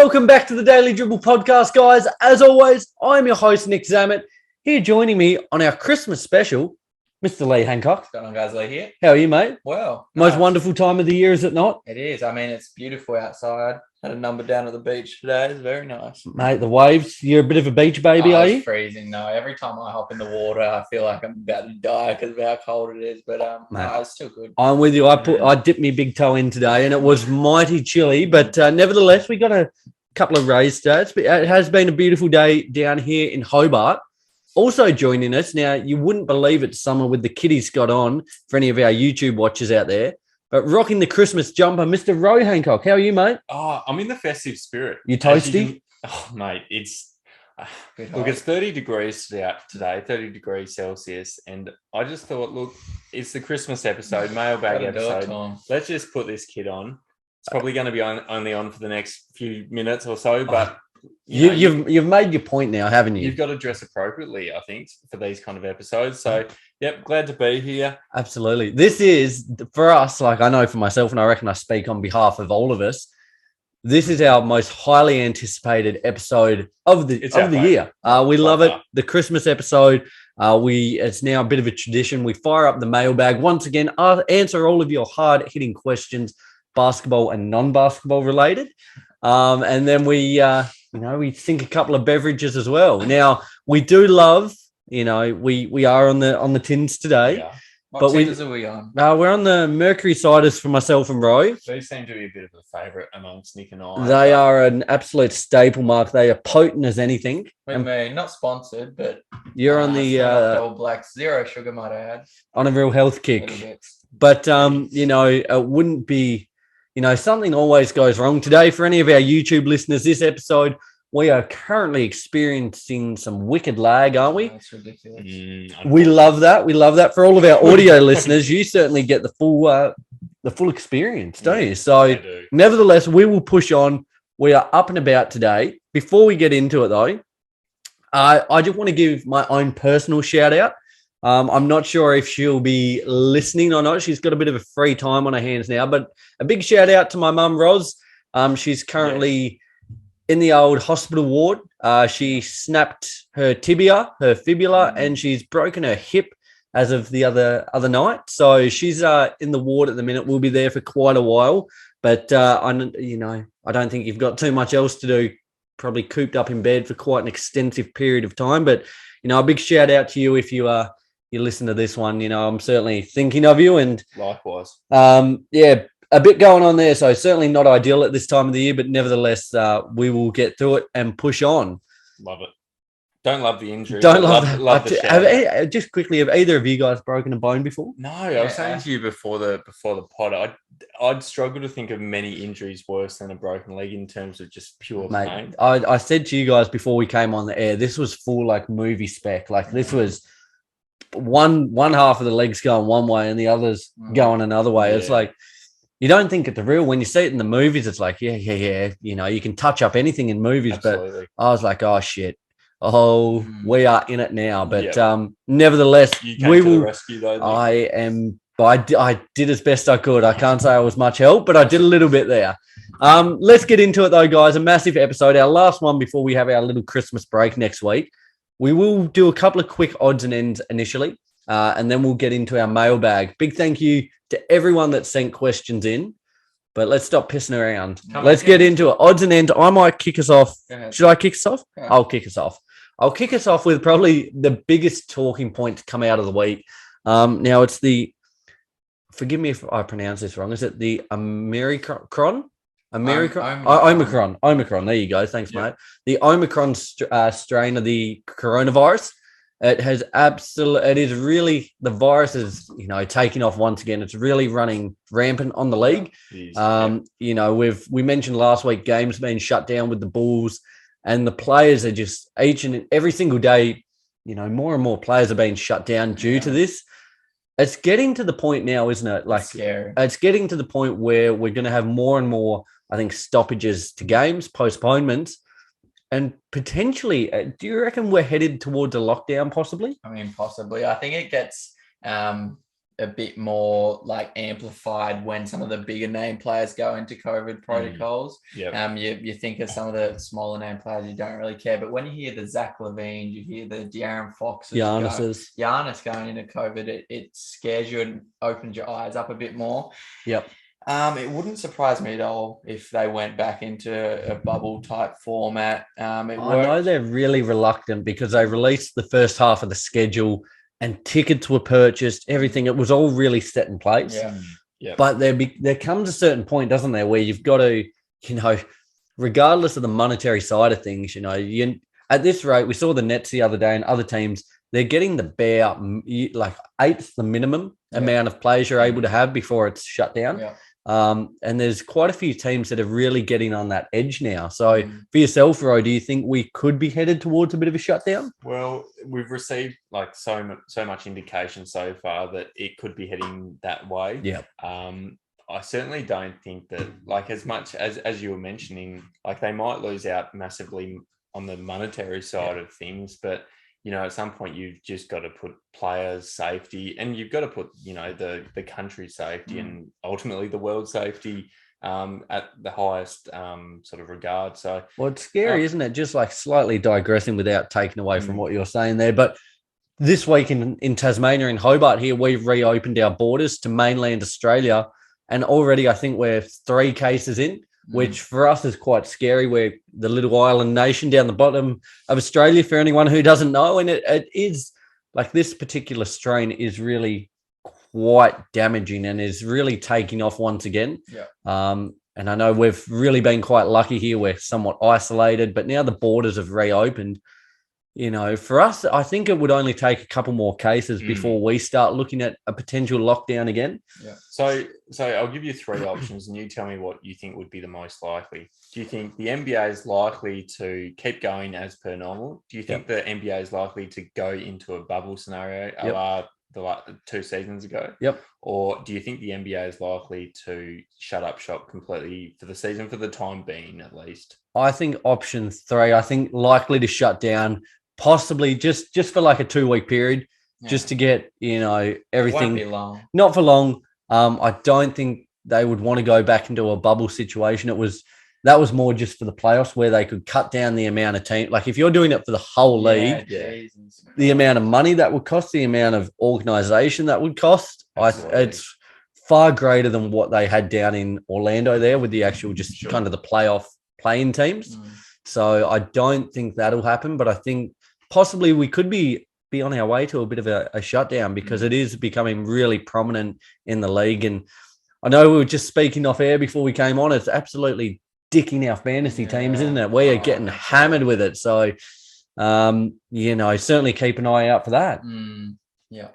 Welcome back to the Daily Dribble podcast, guys. As always, I'm your host, Nick Zammit. Here joining me on our Christmas special, Mr. Lee Hancock. What's going on, guys? Lee here. How are you, mate? Well, Most wonderful time of the year, is it not? It is. I mean, it's beautiful outside. Had a number down at the beach today. It's very nice. Mate, the waves, you're a bit of a beach baby, are you? It's freezing, no. Every time I hop in the water, I feel like I'm about to die because of how cold it is. But no, it's still good. I'm with you. I dipped my big toe in today and it was mighty chilly, but nevertheless, we got a couple of raised stats. But it has been a beautiful day down here in Hobart. Also joining us, now you wouldn't believe it, summer with the kiddies got on for any of our YouTube watchers out there, but rocking the Christmas jumper, Mr. Roy Hancock. How are you, mate? Oh, I'm in the festive spirit. You toasty? Mate, it's look, it's 30 degrees out today, 30 degrees Celsius, and I just thought, look, it's the Christmas episode, mailbag episode. Let's just put this kid on. It's probably going to be only on for the next few minutes or so, but you've made your point now, haven't you? You've got to dress appropriately, I think, for these kind of episodes. So, yep, glad to be here. Absolutely. This is, for us, like I know for myself, and I reckon I speak on behalf of all of us, this is our most highly anticipated episode of the year. We love it. The Christmas episode. It's now a bit of a tradition. We fire up the mailbag once again, answer all of your hard-hitting questions, basketball and non-basketball related. And then we think a couple of beverages as well. Now, we do love, we are on the tins today. Yeah. What tins are we on? We're on the Mercury ciders for myself and Roy. These seem to be a bit of a favourite amongst Nick and I. They are an absolute staple, Mark. They are potent as anything. I mean, not sponsored, but you're on the double black, zero sugar, might I add. On a real health kick. But it wouldn't be. Something always goes wrong. Today, for any of our YouTube listeners, this episode, we are currently experiencing some wicked lag, aren't we? That's ridiculous. We love that. We love that. For all of our audio listeners, you certainly get the full experience, don't you? So, nevertheless, we will push on. We are up and about today. Before we get into it, though, I just want to give my own personal shout out. I'm not sure if she'll be listening or not. She's got a bit of a free time on her hands now, but a big shout out to my mum, Roz. She's currently in the old hospital ward. She snapped her tibia, her fibula, and she's broken her hip as of the other night. So she's in the ward at the minute. We'll be there for quite a while, but I don't think you've got too much else to do. Probably cooped up in bed for quite an extensive period of time, but a big shout out to you if you listen to this one. I'm certainly thinking of you, and likewise. A bit going on there, so certainly not ideal at this time of the year, but nevertheless, we will get through it and push on. Love it. Don't love the injury. Don't love the shout. Just quickly, have either of you guys broken a bone before? No, I was saying to you before the pod, I'd struggle to think of many injuries worse than a broken leg in terms of just pure pain. I said to you guys before we came on the air, this was full like movie spec. Like this was one half of the legs going one way and the others going another way. Yeah. It's like you don't think it's real when you see it in the movies. It's like yeah. You can touch up anything in movies. Absolutely. But I was like, oh shit. Oh, we are in it now. But nevertheless, we will. Rescue, though, I did as best I could. I can't say I was much help, but I did a little bit there. Let's get into it though, guys. A massive episode, our last one before we have our little Christmas break next week. We will do a couple of quick odds and ends initially, and then we'll get into our mailbag. Big thank you to everyone that sent questions in, but let's stop pissing around. Let's get into it. Odds and ends. I might kick us off. Should I kick us off? Yeah. I'll kick us off. I'll kick us off with probably the biggest talking point to come out of the week. Now it's forgive me if I pronounce this wrong. Is it the Omicron? Omicron. There you go. Thanks, mate. The Omicron strain of the coronavirus. It is really, the virus is, taking off once again. It's really running rampant on the league. We mentioned last week games being shut down with the Bulls, and the players are just each and every single day, more and more players are being shut down due to this. It's getting to the point now, isn't it? Like, it's getting to the point where we're going to have more and more, I think, stoppages to games, postponements, and potentially, do you reckon we're headed towards a lockdown possibly? I mean, possibly. I think it gets a bit more like amplified when some of the bigger name players go into COVID protocols. You think of some of the smaller name players, you don't really care. But when you hear the Zach LaVine, you hear the De'Aaron Foxes, Giannis going into COVID, it scares you and opens your eyes up a bit more. Yep. It wouldn't surprise me at all if they went back into a bubble type format. I know they're really reluctant because they released the first half of the schedule and tickets were purchased, everything. It was all really set in place. Yeah. But there comes a certain point, doesn't there, where you've got to, regardless of the monetary side of things, at this rate, we saw the Nets the other day and other teams, they're getting the bare, like eighth the minimum amount of players you're able to have before it's shut down. Yeah. And there's quite a few teams that are really getting on that edge now. So for yourself, Ro, do you think we could be headed towards a bit of a shutdown? Well, we've received like so much indication so far that it could be heading that way. Yeah. I certainly don't think that, like, as much as you were mentioning, like they might lose out massively on the monetary side of things, but at some point you've just got to put players' safety and you've got to put, the country's safety and ultimately the world's safety at the highest sort of regard. So, well, it's scary, isn't it? Just like slightly digressing without taking away from what you're saying there. But this week in Tasmania, in Hobart here, we've reopened our borders to mainland Australia. And already I think we're 3 cases in, which for us is quite scary. We're the little island nation down the bottom of Australia, for anyone who doesn't know. And it is like this particular strain is really quite damaging and is really taking off once again. Yeah. And I know we've really been quite lucky here. We're somewhat isolated, but now the borders have reopened. For us, I think it would only take a couple more cases before we start looking at a potential lockdown again. Yeah. So I'll give you 3 options and you tell me what you think would be the most likely. Do you think the NBA is likely to keep going as per normal? Do you think the NBA is likely to go into a bubble scenario the 2 seasons ago? Yep. Or do you think the NBA is likely to shut up shop completely for the season, for the time being at least? I think option 3, I think likely to shut down, possibly just for like a 2-week period, just to get, everything. It won't be long. Not for long. I don't think they would want to go back into a bubble situation. That was more just for the playoffs where they could cut down the amount of team. Like if you're doing it for the whole league, the amount of money that would cost, the amount of organization that would cost, it's far greater than what they had down in Orlando there with the actual kind of the playoff playing teams. So I don't think that'll happen, but I think possibly we could be on our way to a bit of a shutdown because it is becoming really prominent in the league. And I know we were just speaking off air before we came on. It's absolutely dicking our fantasy teams, isn't it? We are getting hammered with it. So, certainly keep an eye out for that. Yeah.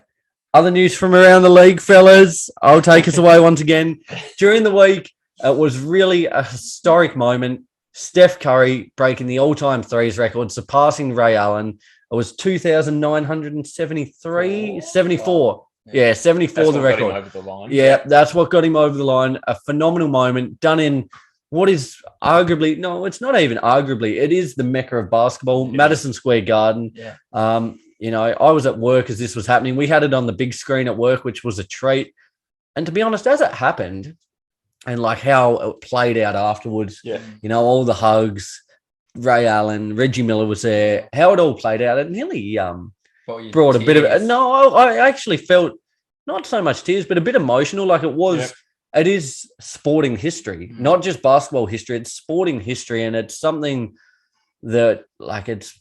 Other news from around the league, fellas. I'll take us away once again. During the week, it was really a historic moment. Steph Curry breaking the all-time threes record, surpassing Ray Allen. It was 2,973, 74. Yeah, 74 the record. Over the line. Yeah, that's what got him over the line. A phenomenal moment done in what is arguably, no, it's not even arguably, it is the mecca of basketball, Madison Square Garden. Yeah. I was at work as this was happening. We had it on the big screen at work, which was a treat. And to be honest, as it happened and like how it played out afterwards, all the hugs, Ray Allen, Reggie Miller was there, how it all played out, it nearly brought a bit of it. No, I actually felt not so much tears, but a bit emotional. Like it was, it is sporting history, not just basketball history. It's sporting history. And it's something that like, it's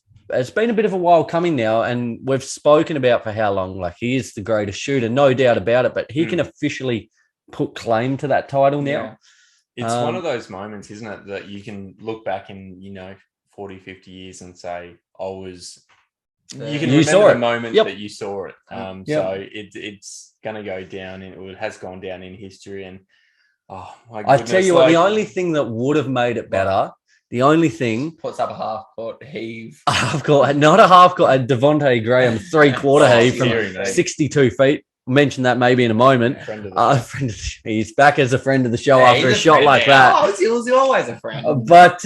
been a bit of a while coming now. And we've spoken about for how long, like he is the greatest shooter, no doubt about it, but he can officially put claim to that title now. It's one of those moments, isn't it, that you can look back in, 40, 50 years and say, you can remember the moment that you saw it. So it's going to go down, it has gone down in history. And oh my goodness, I tell you what, the only thing that would have made it better, the only thing puts up a half court heave. Not a half court, a Devontae Graham 3/4 heave from 62 feet. Mention that maybe in a moment. He's back as a friend of the show after a shot like that. Oh, he was always a friend. But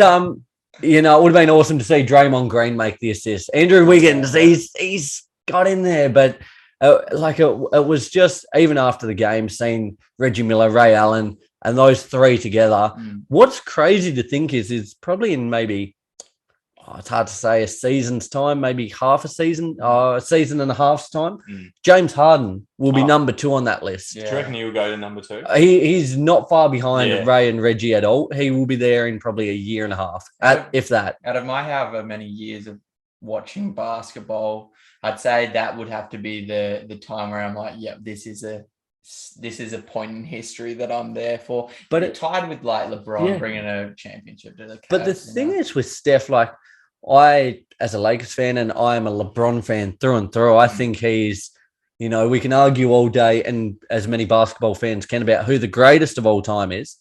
it would have been awesome to see Draymond Green make the assist. Andrew Wiggins, he's got in there, but It was just, even after the game, seeing Reggie Miller, Ray Allen, and those three together. What's crazy to think is probably in maybe, it's hard to say, a season's time, maybe half a season, a season and a half's time. James Harden will be number 2 on that list. Do you reckon he'll go to number 2? He's not far behind Ray and Reggie at all. He will be there in probably a year and a half, if that. Out of my however many years of watching basketball, I'd say that would have to be the time where I'm like, yep, this is a point in history that I'm there for. But it tied with like LeBron bringing a championship to the Cavs. But the thing is with Steph, like, I, as a Lakers fan, and I am a LeBron fan through and through, I think he's, we can argue all day, and as many basketball fans can, about who the greatest of all time is.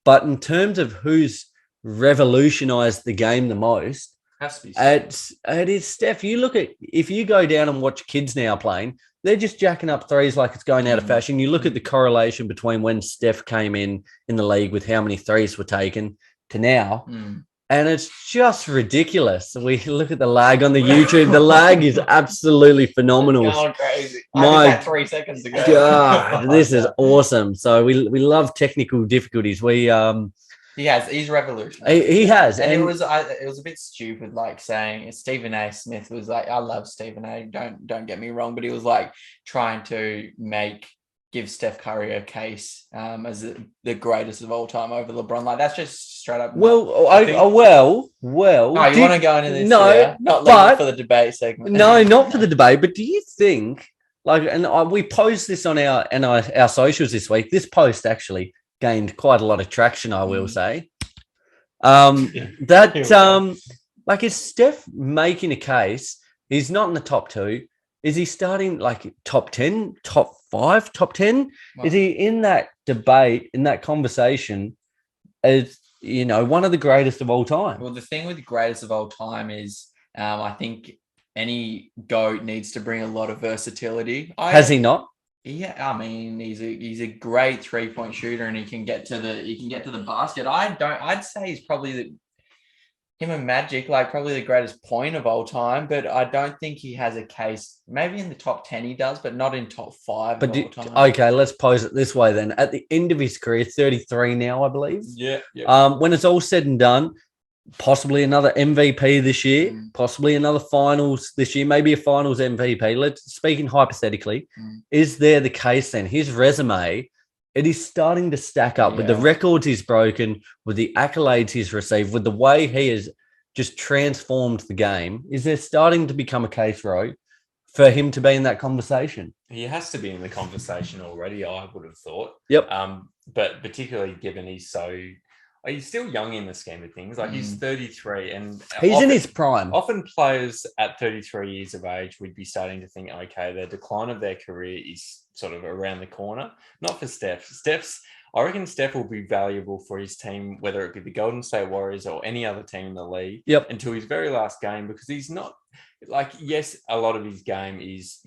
But in terms of who's revolutionized the game the most, it is Steph. You look at, if you go down and watch kids now playing, they're just jacking up threes like it's going out of fashion. You look at the correlation between when Steph came in the league with how many threes were taken to now. And it's just ridiculous. We look at the lag on the YouTube. The lag is absolutely phenomenal. It's going crazy. I had 3 seconds ago. God, this is awesome. So we love technical difficulties. He's revolutionary. He has. And it was a bit stupid, like saying Stephen A. Smith was like, I love Stephen A. Don't get me wrong, but he was like trying to give Steph Curry a case as the greatest of all time over LeBron. Like, that's just straight up. Well, Oh, you want to go into this? No, not leaving for the debate segment. No, not for the debate. But do you think, like, and we post this on our socials this week. This post actually gained quite a lot of traction, I will say. Like, is Steph making a case? He's not in the top 2. Is he starting like top 10, top 5, top 10? Wow. Is he in that debate, in that conversation as, one of the greatest of all time? Well, the thing with the greatest of all time is I think any GOAT needs to bring a lot of versatility. Has he not? Yeah, I mean, he's a great 3-point shooter, and he can get to the basket. I'd say he's probably him and Magic, like, probably the greatest point of all time, but I don't think he has a case. Maybe in the top 10 he does, but not in top 5 of all time. Okay, let's pose it this way then. At the end of his career, 33 now, I believe. Yeah. When it's all said and done, possibly another MVP this year, possibly another finals this year, maybe a finals MVP. Speaking hypothetically, is there the case then? His resume, it is starting to stack up with the records he's broken, with the accolades he's received, with the way he has just transformed the game. Is there starting to become a case, Ro, for him to be in that conversation? He has to be in the conversation already, I would have thought. Yep. But particularly given he's still young in the scheme of things. Like, he's 33 and he's in his prime. Often players at 33 years of age would be starting to think, okay, the decline of their career is sort of around the corner. Not for Steph. I reckon Steph will be valuable for his team, whether it be the Golden State Warriors or any other team in the league, until his very last game, because he's not, like, yes, a lot of his game is,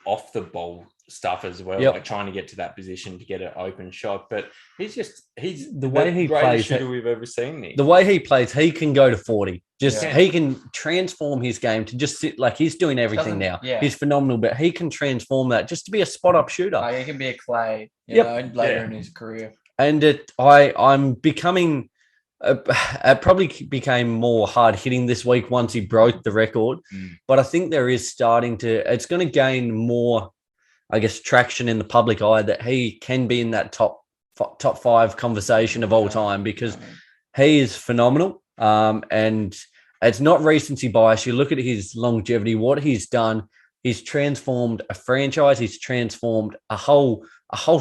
off the ball stuff as well, like trying to get to that position to get an open shot. But he's the way he plays, shooter we've ever seen. Nick. The way he plays, he can go to 40. He can transform his game to just sit, like, he's doing everything now. Yeah. He's phenomenal, but he can transform that just to be a spot up shooter. He can be a Clay, later in his career. And I'm becoming. It probably became more hard hitting this week once he broke the record, but I think there is it's going to gain more, I guess, traction in the public eye that he can be in that top 5 conversation of all time, because he is phenomenal. And it's not recency bias. You look at his longevity, what he's done. He's transformed a franchise. He's transformed a whole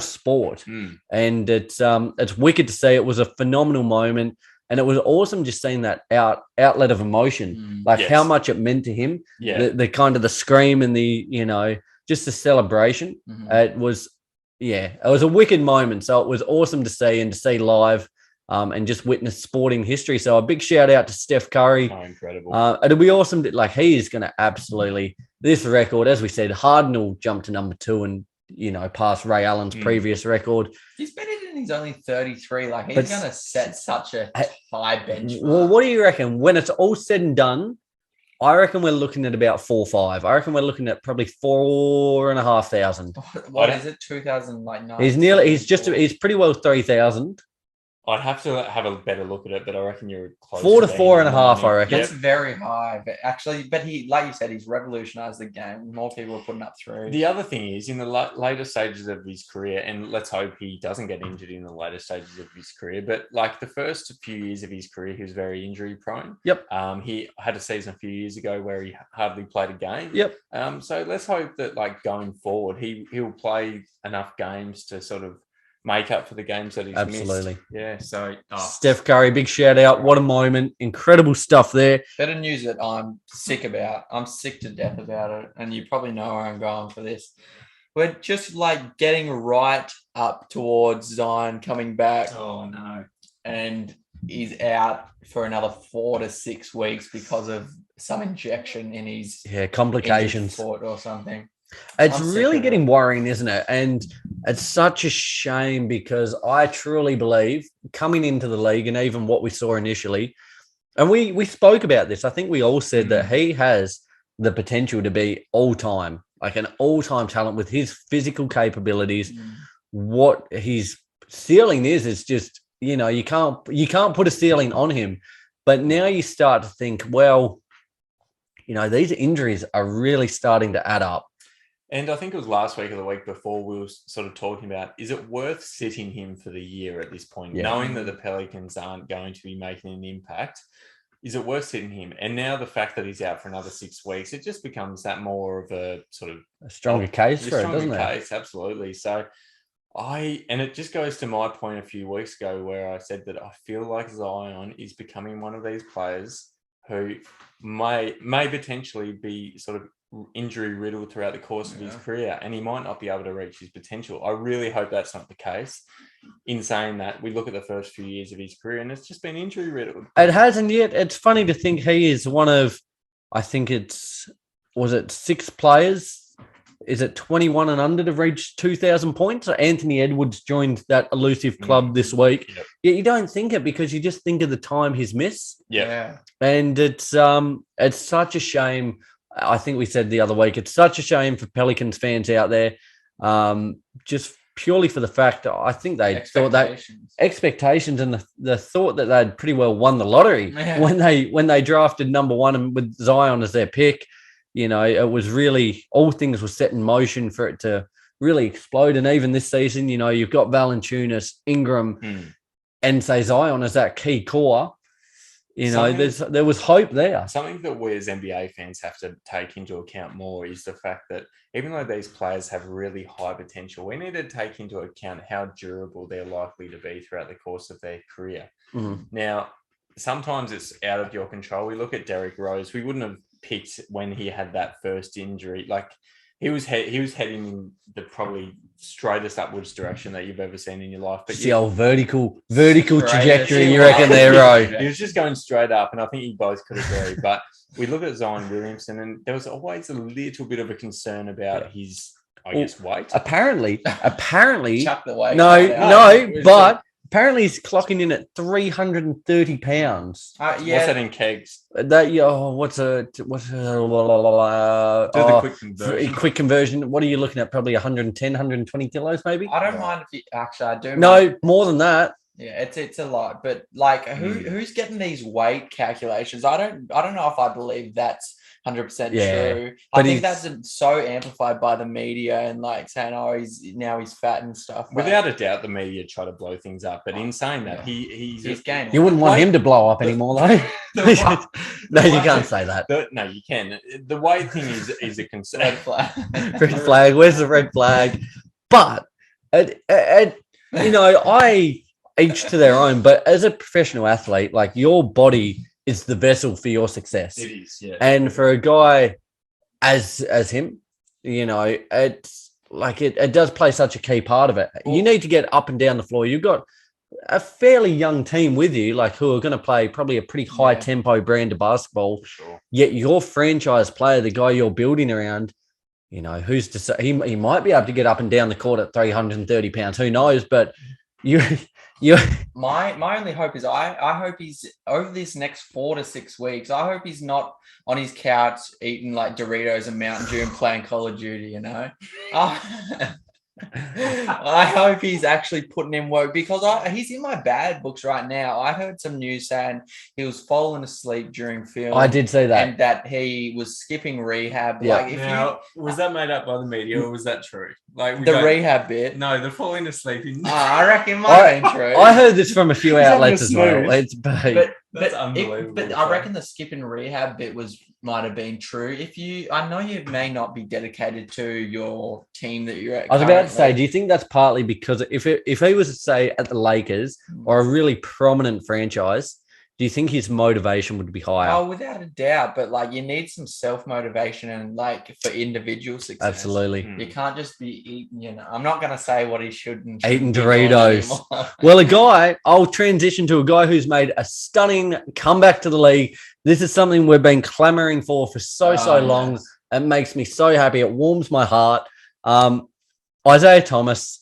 sport, and it's wicked to see. It was a phenomenal moment, and it was awesome just seeing that outlet of emotion, how much it meant to him. The kind of the scream and the just the celebration. It was a wicked moment. So it was awesome to see and to see live. And just witness sporting history. So a big shout out to Steph Curry. Oh, incredible. It'll be awesome. He is going to absolutely, this record, as we said, Harden will jump to number 2 and, past Ray Allen's previous record. He's better than he's only 33. He's going to set such a high benchmark. Well, what do you reckon? When it's all said and done, I reckon we're looking at about 4-5. I reckon we're looking at probably 4,500. What is it? 2,000 like 9. He's pretty well 3,000. I'd have to have a better look at it, but I reckon you're close. 4 to 4.5, I reckon. That's very high. But actually, he, like you said, he's revolutionized the game. More people are putting up 3. The other thing is, in the later stages of his career, and let's hope he doesn't get injured in the later stages of his career, but like the first few years of his career, he was very injury prone. Yep. He had a season a few years ago where he hardly played a game. Yep. So let's hope that like going forward, he'll play enough games to sort of make up for the games that he's Absolutely. missed. Yeah, so Steph Curry, big shout out. What a moment. Incredible stuff there. Better news that I'm sick about. I'm sick to death about it. And you probably know where I'm going for this. We're just like getting right up towards Zion coming back. Oh, no. And he's out for another 4 to 6 weeks because of some injection in his complications foot or something. It's really getting worrying, isn't it? And it's such a shame because I truly believe coming into the league and even what we saw initially, and we spoke about this, I think we all said that he has the potential to be all-time, like an all-time talent with his physical capabilities. What his ceiling is just, you can't put a ceiling on him. But now you start to think, well, these injuries are really starting to add up. And I think it was last week or the week before we were sort of talking about, is it worth sitting him for the year at this point, knowing that the Pelicans aren't going to be making an impact? Is it worth sitting him? And now the fact that he's out for another 6 weeks, it just becomes that more of a sort of a stronger case for it, doesn't it? Absolutely. So and it just goes to my point a few weeks ago where I said that I feel like Zion is becoming one of these players who may potentially be sort of injury riddled throughout the course of his career, and he might not be able to reach his potential. I really hope that's not the case. In saying that, we look at the first few years of his career and it's just been injury riddled. It hasn't yet. It's funny to think he is one of, I think was it 6 players? Is it 21 and under to reach 2,000 points? So Anthony Edwards joined that elusive club this week. Yep. Yet you don't think it because you just think of the time he's missed. Yeah. And it's such a shame. I think we said the other week, it's such a shame for Pelicans fans out there, just purely for the fact that I think they thought that expectations and the thought that they'd pretty well won the lottery when they drafted number 1 and with Zion as their pick. It was really, all things were set in motion for it to really explode. And even this season, you've got Valanciunas, Ingram, and say Zion as that key core. There was hope there. Something that we as NBA fans have to take into account more is the fact that even though these players have really high potential, we need to take into account how durable they're likely to be throughout the course of their career. Now, sometimes it's out of your control. We look at Derrick Rose. We wouldn't have picked when he had that first injury. Like he was heading in the probably straightest upwards direction that you've ever seen in your life. But the old vertical trajectory, you reckon there, Ro? He was just going straight up, and I think you both could agree. But we look at Zion Williamson, and there was always a little bit of a concern about his, weight. Apparently, chuck the weight. But apparently he's clocking in at 330 pounds. What's that in kegs? What's a Do the quick conversion. Quick conversion. What are you looking at? Probably 110, 120 kilos, maybe? I don't mind if you actually, I do. No, more than that. Yeah, it's a lot. But like who's getting these weight calculations? I don't know if I believe that's 100% true. I think that's so amplified by the media and like saying, he's fat and stuff. Without a doubt, the media try to blow things up. But in saying that, he's gaining. You wouldn't want him to blow up anymore, though. No, you can't say that. No, you can. The weight thing is a concern. Red flag. Red flag. Where's the red flag? But each to their own. But as a professional athlete, like your body is the vessel for your success. It is, yeah. And for a guy as him, it's like it does play such a key part of it. You need to get up and down the floor. You've got a fairly young team with you, like who are going to play probably a pretty high tempo brand of basketball. Sure. Yet your franchise player, the guy you're building around, who's to say he might be able to get up and down the court at 330 pounds. Who knows? But My only hope is I hope he's over this next 4 to 6 weeks. I hope he's not on his couch eating like Doritos and Mountain Dew and playing Call of Duty. I hope he's actually putting in work because he's in my bad books right now. I heard some news saying he was falling asleep during film. I did say that. And that he was skipping rehab. Yeah. Like, was that made up by the media or was that true? Like the rehab bit? No, the falling asleep. I reckon it might have been true. I heard this from a few outlets as well. That's unbelievable. But I reckon the skipping rehab bit might have been true. I know you may not be dedicated to your team that you're at. I was about to say, do you think that's partly because if he was to say at the Lakers or a really prominent franchise, do you think his motivation would be higher? Oh, without a doubt. But like, you need some self-motivation and like for individual success. Absolutely. You can't just be eating, I'm not going to say what he shouldn't. Eating Doritos. Well, I'll transition to a guy who's made a stunning comeback to the league. This is something we've been clamoring for so long. Yes. It makes me so happy. It warms my heart. Isaiah Thomas.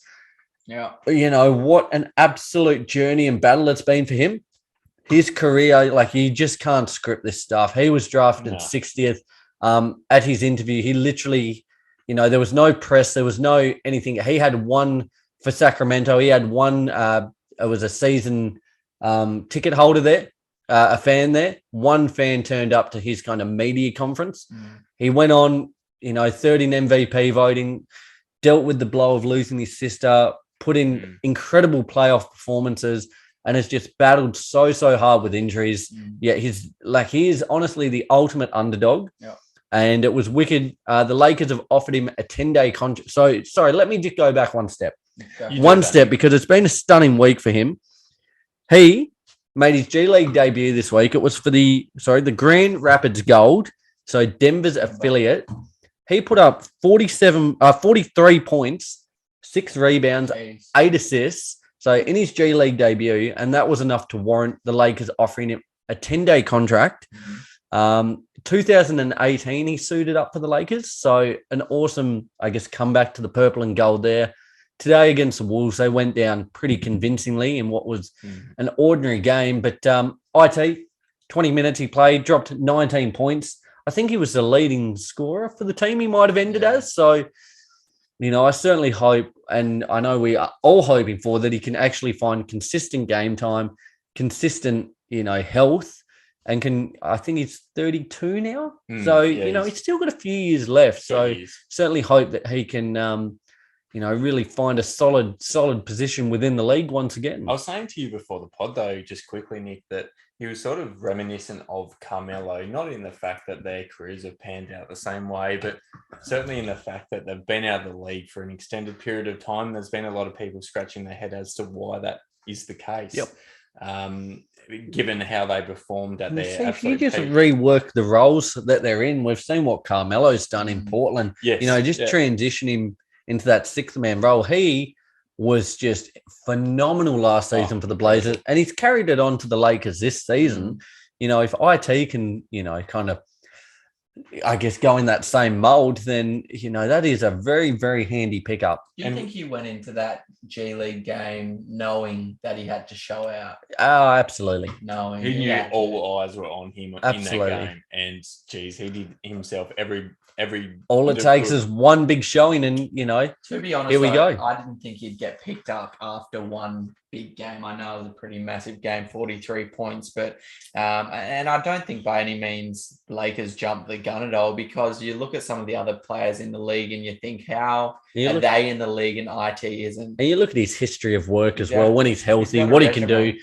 Yeah. What an absolute journey and battle it's been for him. His career, like, you just can't script this stuff. He was drafted 60th. At his interview, he literally, there was no press. There was no anything. He had one for Sacramento. He had one, it was a season ticket holder there, a fan there. One fan turned up to his kind of media conference. He went on, third in MVP voting, dealt with the blow of losing his sister, put in incredible playoff performances, and has just battled so hard with injuries. Yeah, he is honestly the ultimate underdog. Yeah. And it was wicked. The Lakers have offered him a 10-day contract. So, sorry, let me just go back one step. Because it's been a stunning week for him. He made his G League debut this week. It was for the Grand Rapids Gold, so Denver's affiliate. He put up 43 points, 6 rebounds, 8 assists. So in his G League debut, and that was enough to warrant the Lakers offering him a 10-day contract. 2018, he suited up for the Lakers. So an awesome, comeback to the purple and gold there. Today against the Wolves, they went down pretty convincingly in what was an ordinary game. But IT, 20 minutes he played, dropped 19 points. I think he was the leading scorer for the team he might have ended as. So, I certainly hope, and I know we are all hoping for, that he can actually find consistent game time, consistent, health, and I think he's 32 now. So, he's still got a few years left. So certainly hope that he can, really find a solid position within the league once again. I was saying to you before the pod, though, just quickly, Nick, that he was sort of reminiscent of Carmelo, not in the fact that their careers have panned out the same way, but certainly in the fact that they've been out of the league for an extended period of time. There's been a lot of people scratching their head as to why that is the case. Yep. Given how they performed at their if you just rework the roles that they're in, we've seen what Carmelo's done in Portland. Yes. Transition him into that 6th-man role. He was just phenomenal last season for the Blazers, and he's carried it on to the Lakers this season. If IT can, kind of, go in that same mold, then, that is a very, very handy pickup. You think he went into that G League game knowing that he had to show out? Oh, absolutely. Knowing he knew all eyes were on him in that game, and he did himself every. All it takes is one big showing, and to be honest, here we go. I didn't think he'd get picked up after one big game. I know it was a pretty massive game, 43 points, but and I don't think by any means Lakers jumped the gun at all, because you look at some of the other players in the league and you think, how are they in the league and IT isn't? And you look at his history of work as well, when he's healthy, what he can do,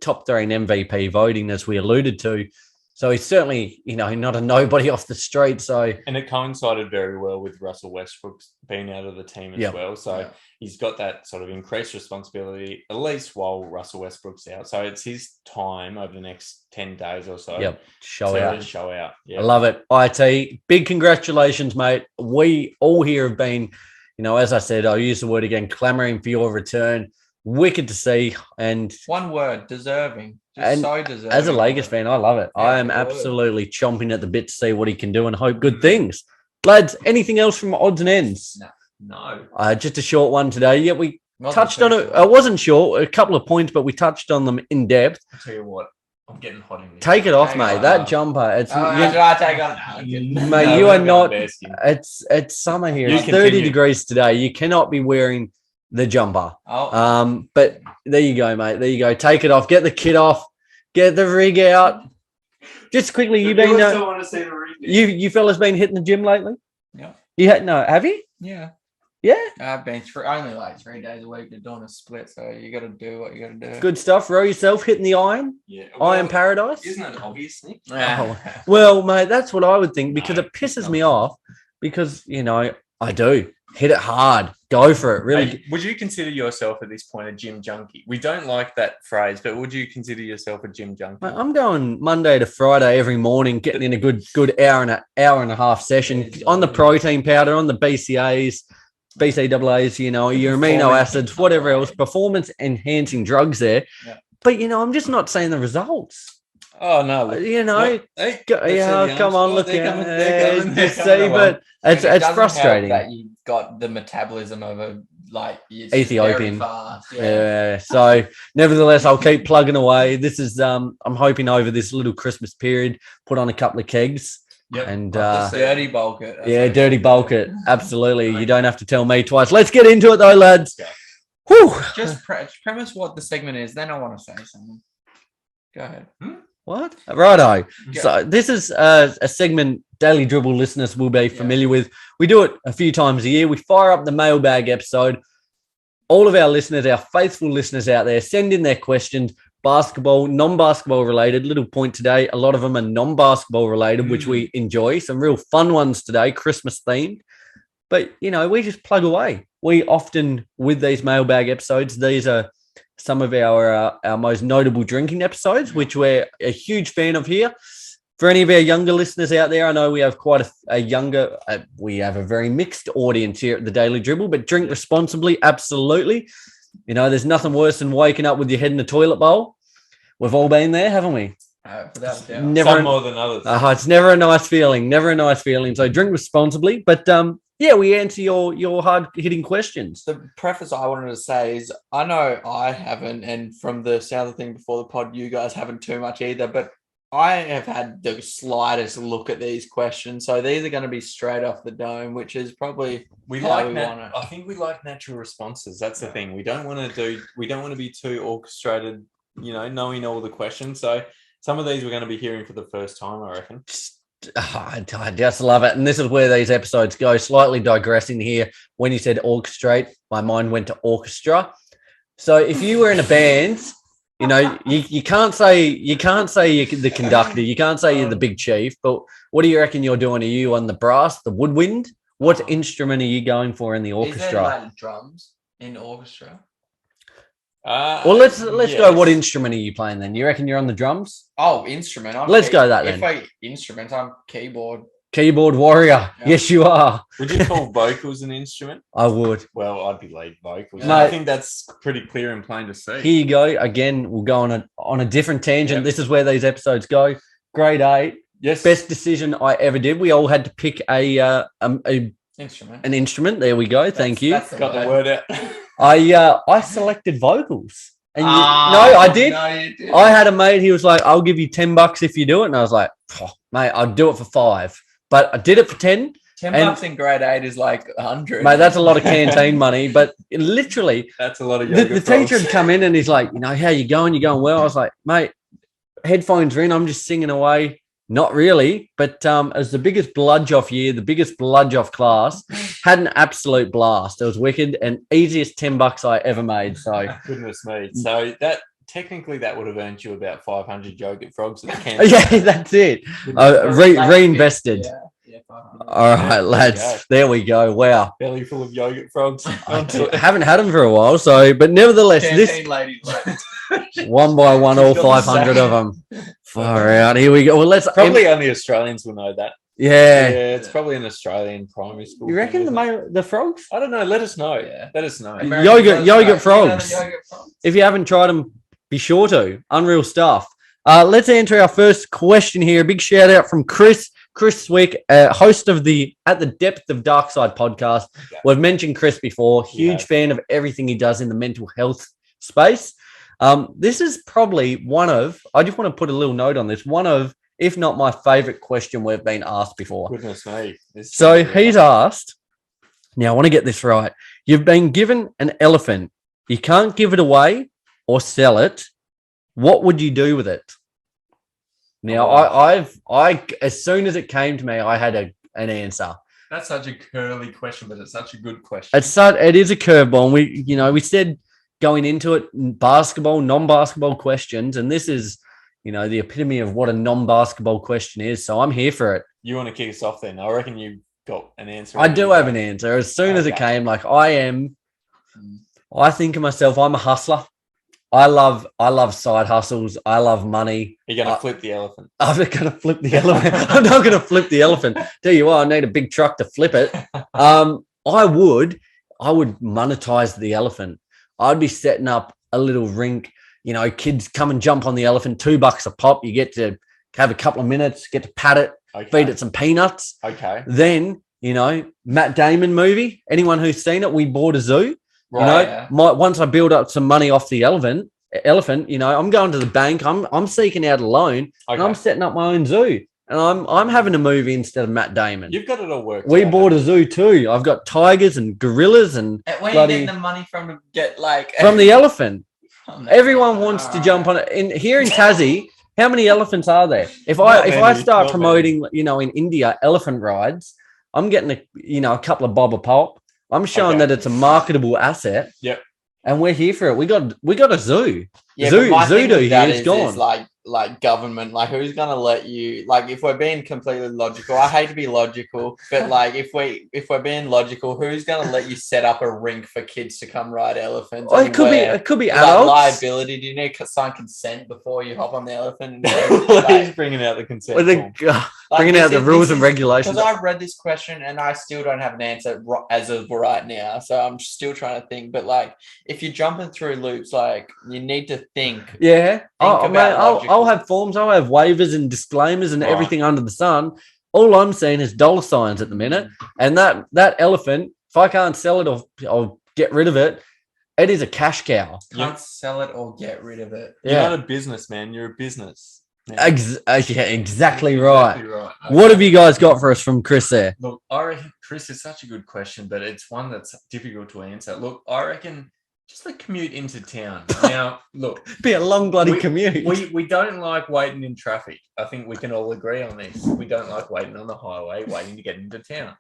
top 3 in MVP voting, as we alluded to. So he's certainly, not a nobody off the street. And it coincided very well with Russell Westbrook being out of the team as well. So he's got that sort of increased responsibility, at least while Russell Westbrook's out. So it's his time over the next 10 days or so. Show out. Yep. I love it. IT, big congratulations, mate. We all here have been, as I said, I'll use the word again, clamoring for your return. Wicked to see. And one word, deserving. So deserving. As a Lakers fan, I love it. I am absolutely chomping at the bit to see what he can do and hope good things. Lads, anything else from odds and ends? No. Just a short one today. Yeah, we touched on it. I wasn't sure, a couple of points, but we touched on them in depth. I'll tell you what, I'm getting hot in here. Take it off, mate. That jumper. It's should I take off? Mate, you are not. It's summer here. It's 30 degrees today. You cannot be wearing the jumper. But there you go, mate. There you go. Take it off. Get the kit off. Get the rig out. Just quickly, you been want to see the rig. You fellas been hitting the gym lately? Yeah. Have you? Yeah. Yeah. I've been only like 3 days a week. They're doing a split, so you got to do what you got to do. Good stuff. Row yourself, hitting the iron. Yeah. Iron paradise. Isn't it obvious, Nick? Well, mate, that's what I would think because it pisses me off because, I do. Hit it hard. Go for it. Really. Hey, would you consider yourself at this point a gym junkie? We don't like that phrase, but would you consider yourself a gym junkie? Mate, I'm going Monday to Friday every morning, getting in a good hour and a half session on the protein powder, on the BCAAs, BCAAs, your amino acids, whatever else, performance enhancing drugs there. Yeah. But, I'm just not seeing the results. Oh, no. Come on, look at it. But it's frustrating. That you've got the metabolism of a Ethiopian. Yeah. So, nevertheless, I'll keep plugging away. This is, I'm hoping over this little Christmas period, put on a couple of kegs. Yep. And dirty bulk it. Dirty bulk it. Absolutely. You don't have to tell me twice. Let's get into it, though, lads. Whew. Just premise what the segment is. Then I want to say something. Go ahead. What? Righto. So this is a segment Daily Dribble listeners will be familiar with. We do it a few times a year. We fire up the mailbag episode. All of our listeners, our faithful listeners out there, send in their questions, basketball, non-basketball related. Little point today, a lot of them are non-basketball related, which we enjoy. Some real fun ones today, Christmas themed. But, we just plug away. We often, with these mailbag episodes, these are some of our most notable drinking episodes, which we're a huge fan of here. For any of our younger listeners out there, I know we have quite we have a very mixed audience here at the Daily Dribble, but drink responsibly, absolutely. There's nothing worse than waking up with your head in the toilet bowl. We've all been there, haven't we? Some more than others. It's never a nice feeling. So drink responsibly, but we answer your hard-hitting questions. The preface I wanted to say is I know I haven't, and from the sound of the thing before the pod, you guys haven't too much either, but I have had the slightest look at these questions. So these are going to be straight off the dome, which is probably I think we like natural responses. That's the thing. We don't want to be too orchestrated, knowing all the questions. So some of these we're going to be hearing for the first time, I reckon. I just love it. And this is where these episodes go. Slightly digressing here. When you said orchestrate, my mind went to orchestra. So if you were in a band, you can't say you're the conductor. You can't say you're the big chief. But what do you reckon you're doing? Are you on the brass, the woodwind? What instrument are you going for in the orchestra? Is there like drums in orchestra? Well, let's go. What instrument are you playing then? You reckon you're on the drums? Oh, instrument. Let's go that then. If instrument, I'm keyboard. Keyboard warrior. Yeah. Yes, you are. Would you call vocals an instrument? I would. Well, I'd be lead vocals. Mate, I think that's pretty clear and plain to see. Here you go. Again, we'll go on a different tangent. Yep. This is where these episodes go. Grade 8. Yes. Best decision I ever did. We all had to pick a instrument. An instrument. There we go. Thank you. Got the word out. I selected vocals. And I did. No, you did. I had a mate. He was like, "I'll give you $10 if you do it," and I was like, "Mate, I'll do it for $5." But I did it for 10. $10 in grade 8 is like 100. Mate, that's a lot of canteen money. But literally, that's a lot of the teacher had come in and he's like, how you going? You going well? I was like, mate, headphones are in. I'm just singing away. Not really, but as the biggest bludge off year, the biggest bludge off class, had an absolute blast. It was wicked and easiest $10 I ever made. So goodness me. So that technically that would have earned you about 500 yogurt frogs at the canteen. Yeah, that's it. Reinvested. Yeah, all right, lads. There we go. Wow. Belly full of yogurt frogs. I haven't had them for a while, so but nevertheless, this ladies. one by one, all 500 of them. Far out. Here we go. Well, let's probably only Australians will know that. Yeah, it's probably an Australian primary school. You reckon the frogs? I don't know. Let us know. Yeah. Let us know. Yogurt frogs. If you haven't tried them, be sure to. Unreal stuff. Let's answer our first question here. A big shout out from Chris. Chris Swick, host of the At the Depth of Dark Side podcast. Okay. We've mentioned Chris before. Huge fan of everything he does in the mental health space. This is probably I just want to put a little note on this, one of, if not my favorite question we've been asked before. Goodness me. So he's asked, now I want to get this right. You've been given an elephant. You can't give it away or sell it. What would you do with it? Now, I as soon as it came to me, I had an answer. That's such a curly question, but it's such a good question. It is a curveball. We said going into it, basketball, non-basketball questions, and this is, the epitome of what a non-basketball question is. So I'm here for it. You want to kick us off then? I reckon you've got an answer. I do have an answer. As soon as it came, I think of myself, I'm a hustler. I love side hustles. I love money. You're going to flip the elephant. I'm not going to flip the elephant. I'm not going to flip the elephant. Tell you what, I need a big truck to flip it. I would monetize the elephant. I'd be setting up a little rink. Kids come and jump on the elephant, $2 a pop. You get to have a couple of minutes, get to pat it, feed it some peanuts. Okay. Then, Matt Damon movie. Anyone who's seen it, we bought a zoo. Right, once I build up some money off the elephant, I'm going to the bank. I'm seeking out a loan, and I'm setting up my own zoo, and I'm having a movie instead of Matt Damon. You've got it all worked. We bought a zoo too. I've got tigers and gorillas and where are you getting the money from to get from the elephant? Everyone wants to jump on it. Here in Tassie, how many elephants are there? If I start promoting, in India, elephant rides, I'm getting a couple of bob a pop. I'm showing that it's a marketable asset. Yep. And we're here for it. We got a zoo. Yeah, zoo dude here is gone. Is like government, who's gonna let you, if we're being completely logical, I hate to be logical, but if we're being logical, who's gonna let you set up a rink for kids to come ride elephants? Oh, it could be adults. Liability. Do you need to sign consent before you hop on the elephant? He's bringing out the consent. Bringing out the rules and regulations. Because I read this question and I still don't have an answer as of right now, so I'm still trying to think. But if you're jumping through loops, you need to think. Yeah. I'll have forms. I'll have waivers and disclaimers and everything under the sun. All I'm seeing is dollar signs at the minute. And that elephant, if I can't sell it or get rid of it, it is a cash cow. Can't sell it or get rid of it. You're not a businessman. You're a business. Exactly right. Okay. What have you guys got for us from Chris there? Look, I reckon Chris is such a good question, but it's one that's difficult to answer. Look, I reckon just the commute into town. Now, look. Be a long bloody commute. We don't like waiting in traffic. I think we can all agree on this. We don't like waiting on the highway, waiting to get into town.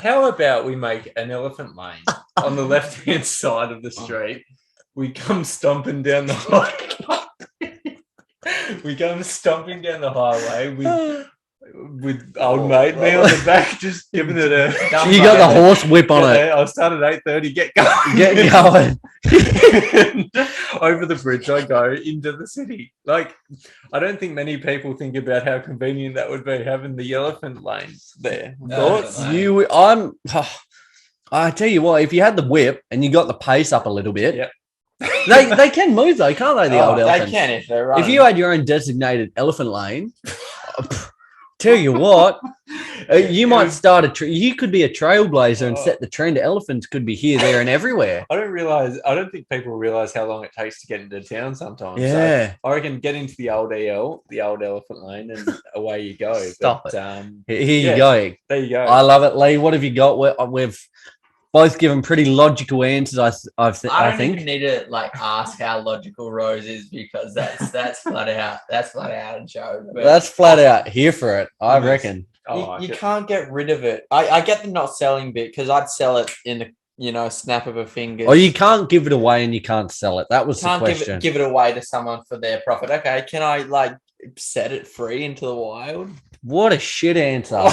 How about we make an elephant lane on the left-hand side of the street? We come stomping down the highway. We come stomping down the highway with old mate me on the back, just giving it a. You got the horse whip on it. I'll start at 8:30. Get going. Get going. Over the bridge, I go into the city. I don't think many people think about how convenient that would be having the elephant lane there. Thoughts? I tell you what, if you had the whip and you got the pace up a little bit. Yep. They can move though, can't they? The old elephants. They can if they're running. If you had your own designated elephant lane, tell you what, you might start you could be a trailblazer and set the trend. Elephants could be here, there, and everywhere. I don't think people realize how long it takes to get into town sometimes. Yeah, so I reckon get into the old elephant lane, and away you go. Stop it. Here you go. There you go. I love it, Lee. What have you got? We've both given pretty logical answers. I don't think. even need to ask how logical Rose is, because that's flat out. That's flat out a joke. That's flat out here for it. I reckon. You can't get rid of it. I get the not selling bit, because I'd sell it in the snap of a finger. Oh, you can't give it away and you can't sell it. That was the question. Give it away to someone for their profit. Okay, can I set it free into the wild? What a shit answer.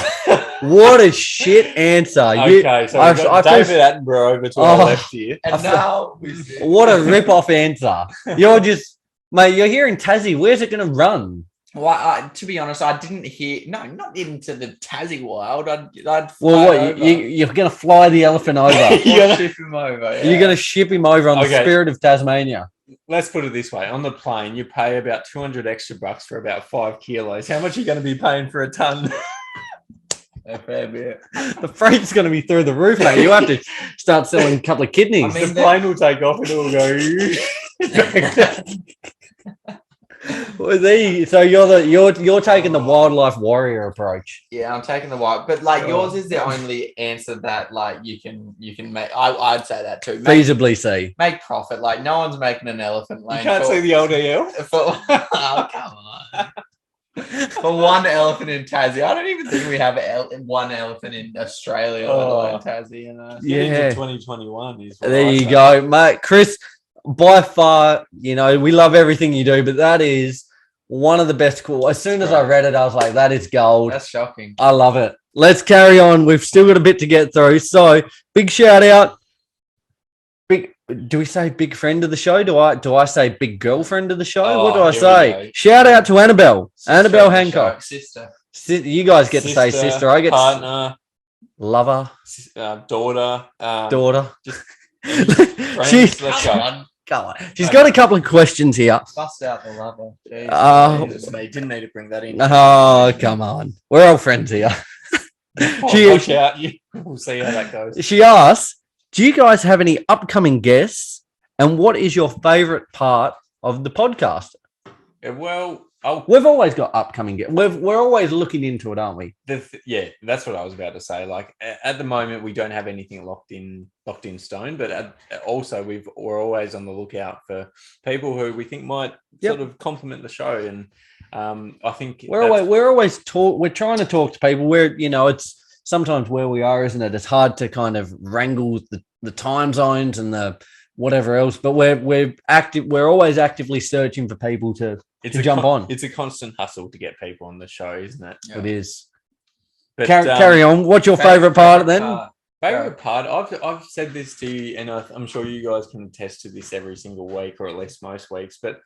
What a shit answer. Okay, so we've got David Attenborough over to our left here. And now... What a rip-off answer. You're just... Mate, you're here in Tassie. Where's it going to run? Well, to be honest, I didn't hear... No, not into the Tassie wild. I'd fly over. You're going to fly the elephant over. Ship him over, yeah. You're going to ship him over on the Spirit of Tasmania. Let's put it this way. On the plane, you pay about $200 extra for about 5 kilos. How much are you going to be paying for a ton? The freight's going to be through the roof, mate. You have to start selling a couple of kidneys. I mean, the plane will take off and it will go. Well, so you're taking the wildlife warrior approach. Yeah, I'm taking the wild, but like yours is the only answer that like you can make. I'd say that too. Feasibly see. Make profit. Like no one's making an elephant lane. You can't see the LDL. Oh, come on. For one elephant in Tassie, I don't even think we have one elephant in Australia, let alone Tassie. Yeah, 2021 is. There you go, mate. Chris, by far, we love everything you do, but that is one of the best. As soon as I read it, I was like, that is gold. That's shocking. I love it. Let's carry on. We've still got a bit to get through. So big shout out. Do we say big friend of the show? Do I say big girlfriend of the show? What do I say? Shout out to Annabelle. Annabelle Hancock. Sister. You guys get to say sister. I get partner. Lover. Daughter. Just Come on. She's got a couple of questions here. Bust out the lover. Didn't need to bring that in. Oh, come on. We're all friends here. Watch out. We'll see how that goes. She asks, do you guys have any upcoming guests? And what is your favorite part of the podcast? We've always got upcoming guests. We're always looking into it, aren't we? That's what I was about to say. Like at the moment, we don't have anything locked in stone, but also we're always on the lookout for people who we think might sort of complement the show. And I think we're trying to talk to people where, it's sometimes where we are, isn't it? It's hard to kind of wrangle the time zones and the whatever else, but we're active. We're always actively searching for people to jump on. It's a constant hustle to get people on the show, isn't it? Yeah. It is. But, carry on. What's your favorite part then? Favorite part? I've said this to you, and I'm sure you guys can attest to this every single week, or at least most weeks. But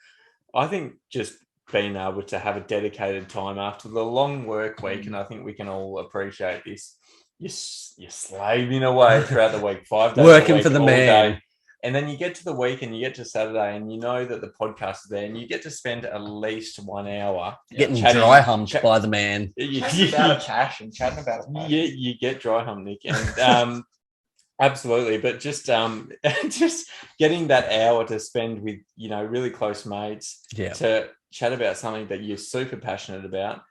I think just being able to have a dedicated time after the long work week, and I think we can all appreciate this. You're slaving away throughout the week, 5 days working a week, for the all man. Day. And then you get to the week and you get to Saturday and you know that the podcast is there and you get to spend at least 1 hour getting dry humped by the man. Chatting about a passion. Yeah, you get dry humped, Nick. And absolutely. But just getting that hour to spend with, really close mates to chat about something that you're super passionate about.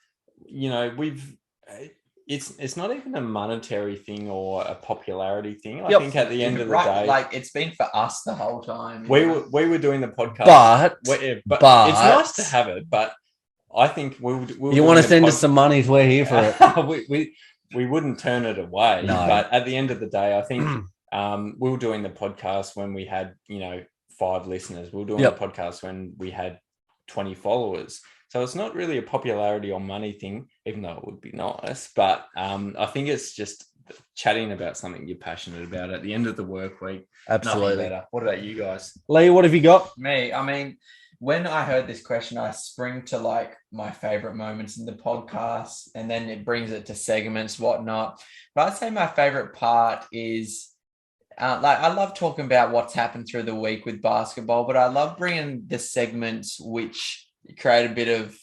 It's not even a monetary thing or a popularity thing. I think at the end of the day, like it's been for us the whole time. We were doing the podcast, but it's nice to have it. But I think we'll you want to send us some money? We're here for it. we wouldn't turn it away. No. But at the end of the day, I think we were doing the podcast when we had 5 listeners. We were doing the podcast when we had 20 followers. So it's not really a popularity or money thing, even though it would be nice. But I think it's just chatting about something you're passionate about at the end of the work week. Absolutely. Better. What about you guys? Lee, what have you got? Me, I mean, when I heard this question, I spring to like my favorite moments in the podcast, and then it brings it to segments, whatnot. But I'd say my favorite part is I love talking about what's happened through the week with basketball, but I love bringing the segments which create a bit of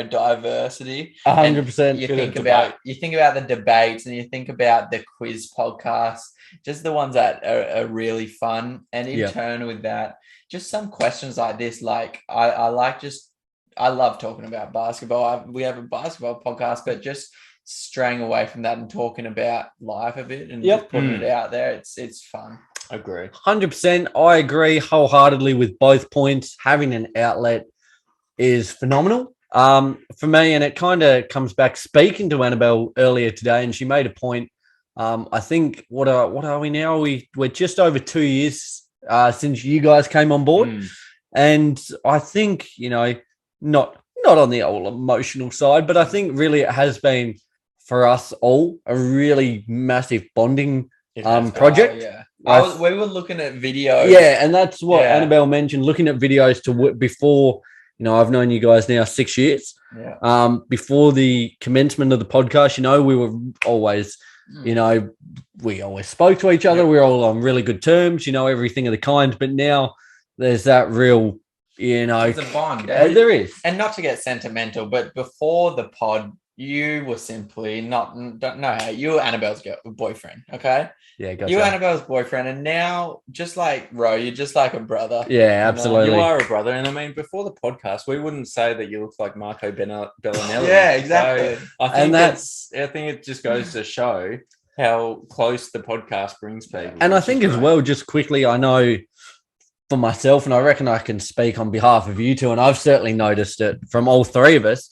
diversity. 100%. You think about the debates, and you think about the quiz podcast, just the ones that are really fun. And in turn with that, just some questions like this, like I love talking about basketball. We have a basketball podcast, but just straying away from that and talking about life a bit and just putting it out there, it's fun. I agree. 100%. I agree wholeheartedly with both points. Having an outlet is phenomenal for me, and it kind of comes back speaking to Annabelle earlier today, and she made a point. I think what are we now? We're just over 2 years since you guys came on board, and I think not on the old emotional side, but I think really it has been for us all a really massive bonding project. We were looking at videos. Yeah, and that's what Annabelle mentioned. Looking at videos before. I've known you guys now 6 years. Yeah. Before the commencement of the podcast, we were always, we always spoke to each other. Yep. We were all on really good terms, everything of the kind. But now there's that real, there's a bond. There is. And not to get sentimental, but before the pod you were simply don't know how you were Annabelle's boyfriend, okay? Yeah, gotcha. You were Annabelle's boyfriend, and now, just like Ro, you're just like a brother. Yeah, absolutely. You are a brother, and I mean, before the podcast, we wouldn't say that you look like Marco Bellinelli. Yeah, exactly. So I think it just goes to show how close the podcast brings people. And I think as well, just quickly, I know for myself, and I reckon I can speak on behalf of you two, and I've certainly noticed it from all three of us,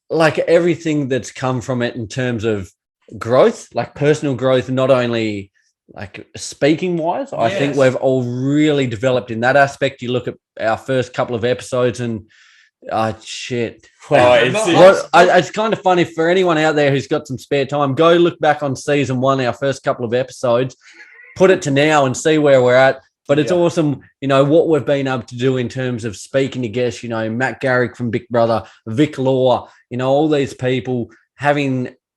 like everything that's come from it in terms of growth, like personal growth, not only like speaking wise, I think we've all really developed in that aspect. You look at our first couple of episodes and shit. Wow. It's kind of funny for anyone out there who's got some spare time, go look back on season 1, our first couple of episodes, put it to now and see where we're at. But it's awesome, what we've been able to do in terms of speaking to guests, Matt Garrick from Big Brother, Vic Law, all these people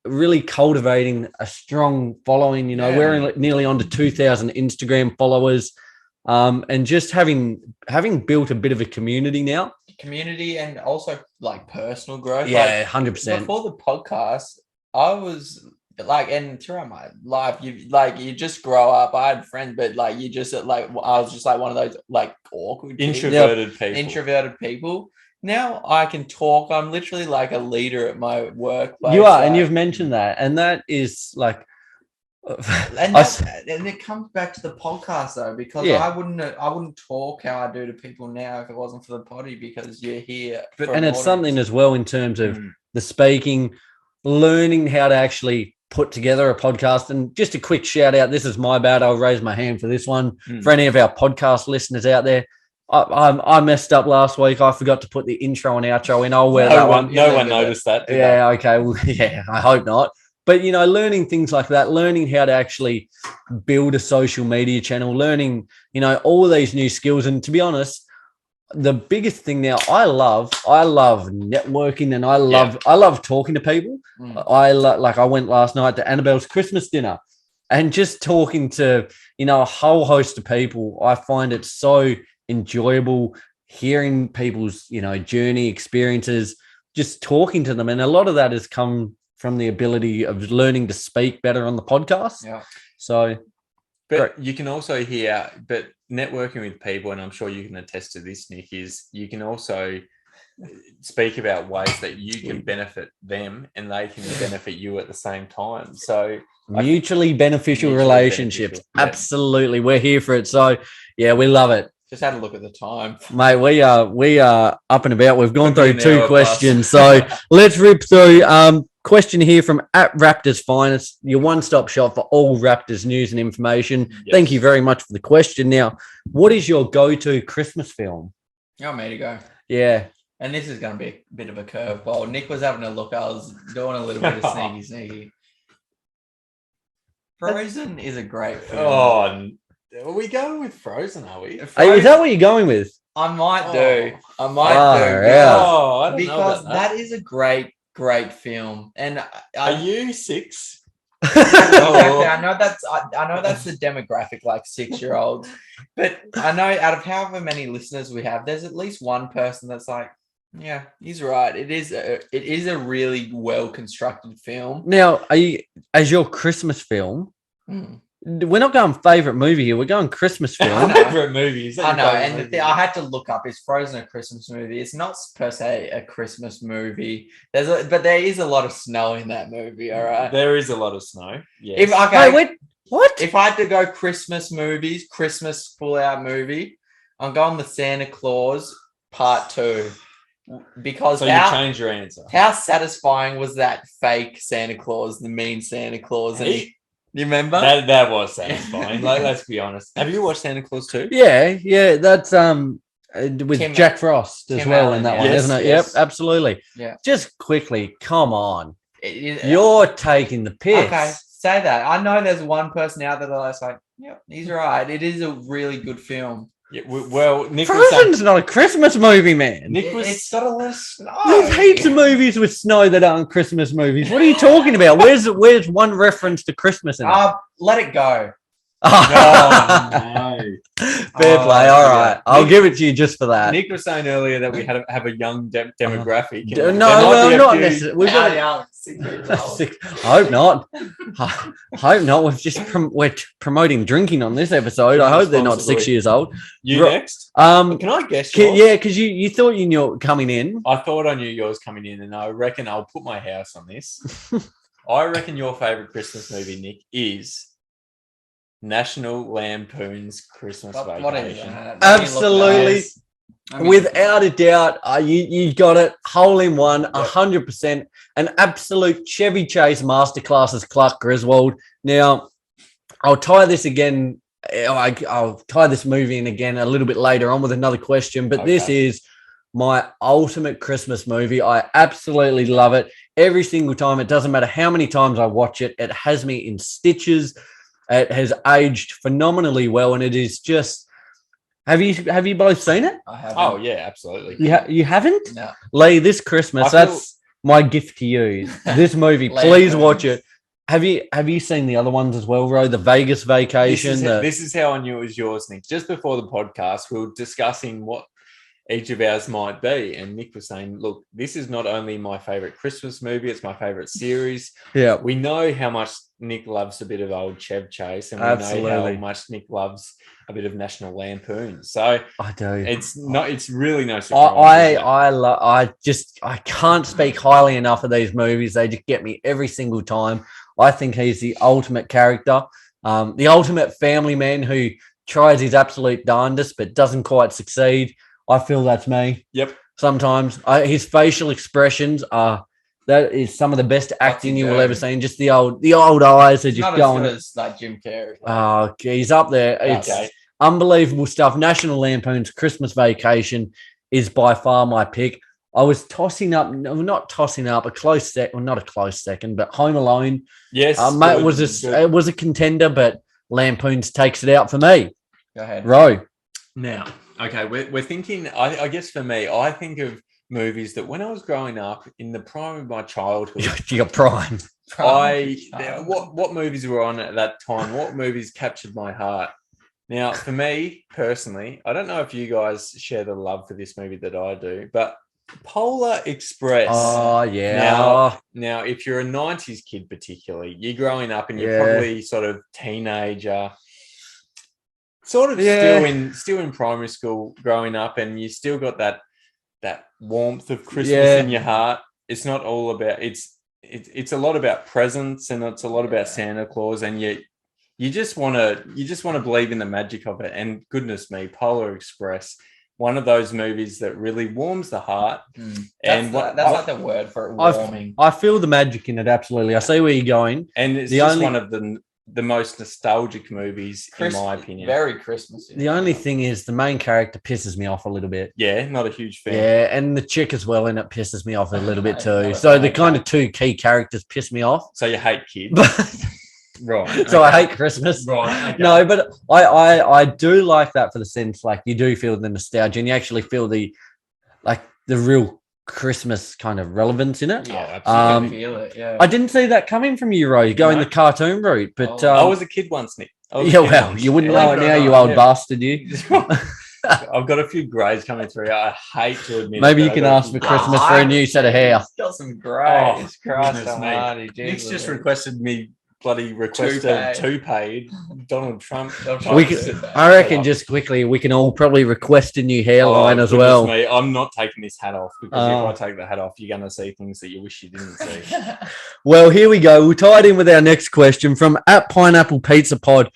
really cultivating a strong following. We're nearly on to 2,000 Instagram followers, and just having built a bit of a community now. Community and also like personal growth. Yeah, 100%. Before the podcast, I was like, and throughout my life, you just grow up. I had friends, but like you just I was just like one of those like awkward introverted people. Now I can talk. I'm literally like a leader at my workplace. You are, and you've mentioned that, and that is like, and it comes back to the podcast though, because I wouldn't talk how I do to people now if it wasn't for the potty, because you're here. And it's something as well in terms of the speaking, learning how to actually put together a podcast. And just a quick shout out, this is my bad, I'll raise my hand for this one. For any of our podcast listeners out there, I messed up last week. I forgot to put the intro and outro in. I'll wear that one. No one noticed that. Yeah, okay. Well, yeah, I hope not. But, learning things like that, learning how to actually build a social media channel, learning, all these new skills. And to be honest, the biggest thing now, I love networking, and I love talking to people. I went last night to Annabelle's Christmas dinner, and just talking to, a whole host of people. I find it so enjoyable hearing people's, journey, experiences, just talking to them. And a lot of that has come from the ability of learning to speak better on the podcast. Yeah. So, but you can also hear, but networking with people, and I'm sure you can attest to this, Nick, is you can also speak about ways that you can benefit them and they can benefit you at the same time. So mutually beneficial relationships. Absolutely. We're here for it. So yeah, we love it. Just had a look at the time, mate. We are up and about. We've gone through 2 questions, so let's rip through. Question here from @Raptors Finest, your one-stop shop for all Raptors news and information. Yes. Thank you very much for the question. Now, what is your go-to Christmas film? You want me to go? Yeah. And this is going to be a bit of a curveball. Nick was having a look. I was doing a little bit of sneaky. Frozen is a great film. Oh, are we going with Frozen, are we? Is that what you're going with? I might do. I might do. Yeah. I don't know because that is a great film. And are you 6? Exactly. I know that's the demographic, like 6-year-olds. But I know out of however many listeners we have, there's at least one person that's like, yeah, he's right. It is a really well constructed film. Now, as your Christmas film? We're not going favorite movie here. We're going Christmas film. Favorite movies. I know, and I had to look up. Is Frozen a Christmas movie? It's not per se a Christmas movie. But there is a lot of snow in that movie. All right, there is a lot of snow. Yes. Wait, what? If I had to go Christmas movies, Christmas full-out movie, I'm going with Santa Claus Part 2. Because you change your answer. How satisfying was that fake Santa Claus, the mean Santa Claus? You remember? That was satisfying. Let's be honest. Have you watched Santa Claus 2? Yeah. That's with Jack Frost as well in that one, isn't it? Yes. Yep, absolutely. Yeah. Just quickly, come on. You're taking the piss. Okay, say that. I know there's one person out there that's like, yep, he's right. It is a really good film. Yeah, well, Nick Frozen's not a Christmas movie, man. It's got a lot of snow. There's heaps of movies with snow that aren't Christmas movies. What are you talking about? Where's one reference to Christmas in it? Let It Go. Oh, no. Fair play. All right. I'll give it to you just for that. Nick was saying earlier that we have a young demographic. No, not necessarily. We've got young, 6 years old. I hope not. I hope not. We're promoting drinking on this episode. I hope they're not 6 years old. You next? Can I guess yours? Yeah, because you thought you knew it coming in. I thought I knew yours coming in, and I reckon I'll put my house on this. I reckon your favorite Christmas movie, Nick, is National Lampoon's Christmas Vacation. What is that? Absolutely. Without a doubt, you got it. Hole in one, 100%. An absolute Chevy Chase masterclass as Clark Griswold. Now, I'll tie this again. I'll tie this movie in again a little bit later on with another question, but This is my ultimate Christmas movie. I absolutely love it. Every single time. It doesn't matter how many times I watch it. It has me in stitches. It has aged phenomenally well, and it is just. Have you both seen it? I haven't. Oh yeah, absolutely. You haven't? No. Lee, this Christmas, that's my gift to you. This movie, please watch it. Have you seen the other ones as well, Ro? The Vegas Vacation. This is how I knew it was yours, Nick. Just before the podcast, we were discussing what each of ours might be, and Nick was saying, look, this is not only my favorite Christmas movie, it's my favorite series. Yeah. We know how much Nick loves a bit of old Chev Chase, and we know how much Nick loves a bit of National Lampoon. So I do. It's really no surprise. I can't speak highly enough of these movies. They just get me every single time. I think he's the ultimate character, the ultimate family man who tries his absolute darndest but doesn't quite succeed. I feel that's me. Yep. Sometimes his facial expressions that is some of the best acting you will ever see. Just the old eyes are just not going. As good as like Jim Carrey. Oh, he's up there. It's unbelievable stuff. National Lampoon's Christmas Vacation is by far my pick. I was tossing up, not tossing up, a close second, well, not a close second, but Home Alone. Yes, it was a contender, but Lampoon's takes it out for me. Go ahead, Ro. Now, okay, we're thinking. I guess for me, I think of movies that when I was growing up in the prime of my childhood, you got prime. What movies were on at that time? What movies captured my heart? Now, for me personally, I don't know if you Oh, guys share the love for this movie that I do, but Polar Express. Oh, yeah. Now, if you're a 90s kid particularly, you're growing up and you're probably sort of teenager, sort of still in primary school growing up, and you still got that warmth of Christmas in your heart. It's not all about it's a lot about presents, and it's a lot about Santa Claus, and you just want to believe in the magic of it. And goodness me, Polar Express, one of those movies that really warms the heart. And that's like the word for it, warming. I feel the magic in it, absolutely. I see where you're going. And it's one of the most nostalgic movies, in my opinion. Very Christmassy. The only thing is the main character pisses me off a little bit. Yeah, not a huge fan. Yeah, and the chick as well in it pisses me off a little bit too. So the kind of two key characters piss me off. So you hate kids. Right. So I hate Christmas. Right. Okay. No, but I do like that for the sense, like you do feel the nostalgia and you actually feel the real Christmas kind of relevance in it. Yeah, absolutely. Feel it. Yeah. I didn't see that coming from you, Ro, going the cartoon route. But I was a kid once, Nick. You wouldn't know it now, you old bastard, you. I've got a few greys coming through. I hate to admit. Maybe you can ask for Christmas for a new set of hair. Got some greys. Christ almighty. Nick's just requested me. Bloody request a two-paid Donald Trump. I reckon just quickly we can all probably request a new hairline as well. Me, I'm not taking this hat off because if I take the hat off, you're going to see things that you wish you didn't see. Well, here we go. We'll tie it in with our next question from @Pineapple Pizza Pod.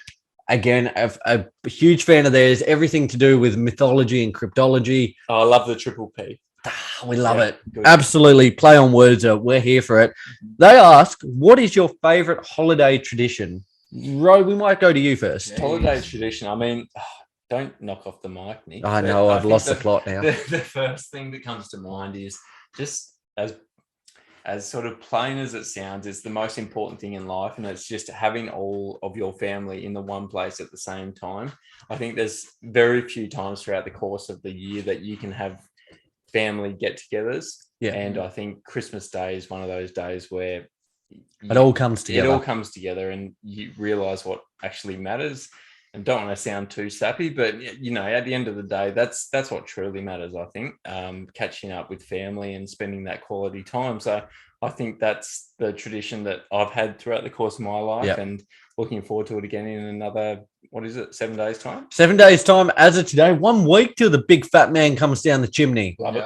Again, a huge fan of theirs. Everything to do with mythology and cryptology. I love the triple P. We love it. Good. Absolutely. Play on words. We're here for it. They ask, what is your favorite holiday tradition? Ro, we might go to you first. Holiday tradition. I mean, don't knock off the mic, Nick. I know. I've lost the plot now. The first thing that comes to mind is just as sort of plain as it sounds, it's the most important thing in life. And it's just having all of your family in the one place at the same time. I think there's very few times throughout the course of the year that you can have family get-togethers, and I think Christmas Day is one of those days where it all comes together. It all comes together, and you realize what actually matters. And don't want to sound too sappy, but you know, at the end of the day, that's what truly matters. I think catching up with family and spending that quality time. So I think that's the tradition that I've had throughout the course of my life, and looking forward to it again in another, 7 days time? 7 days time as of today. 1 week till the big fat man comes down the chimney. Love it.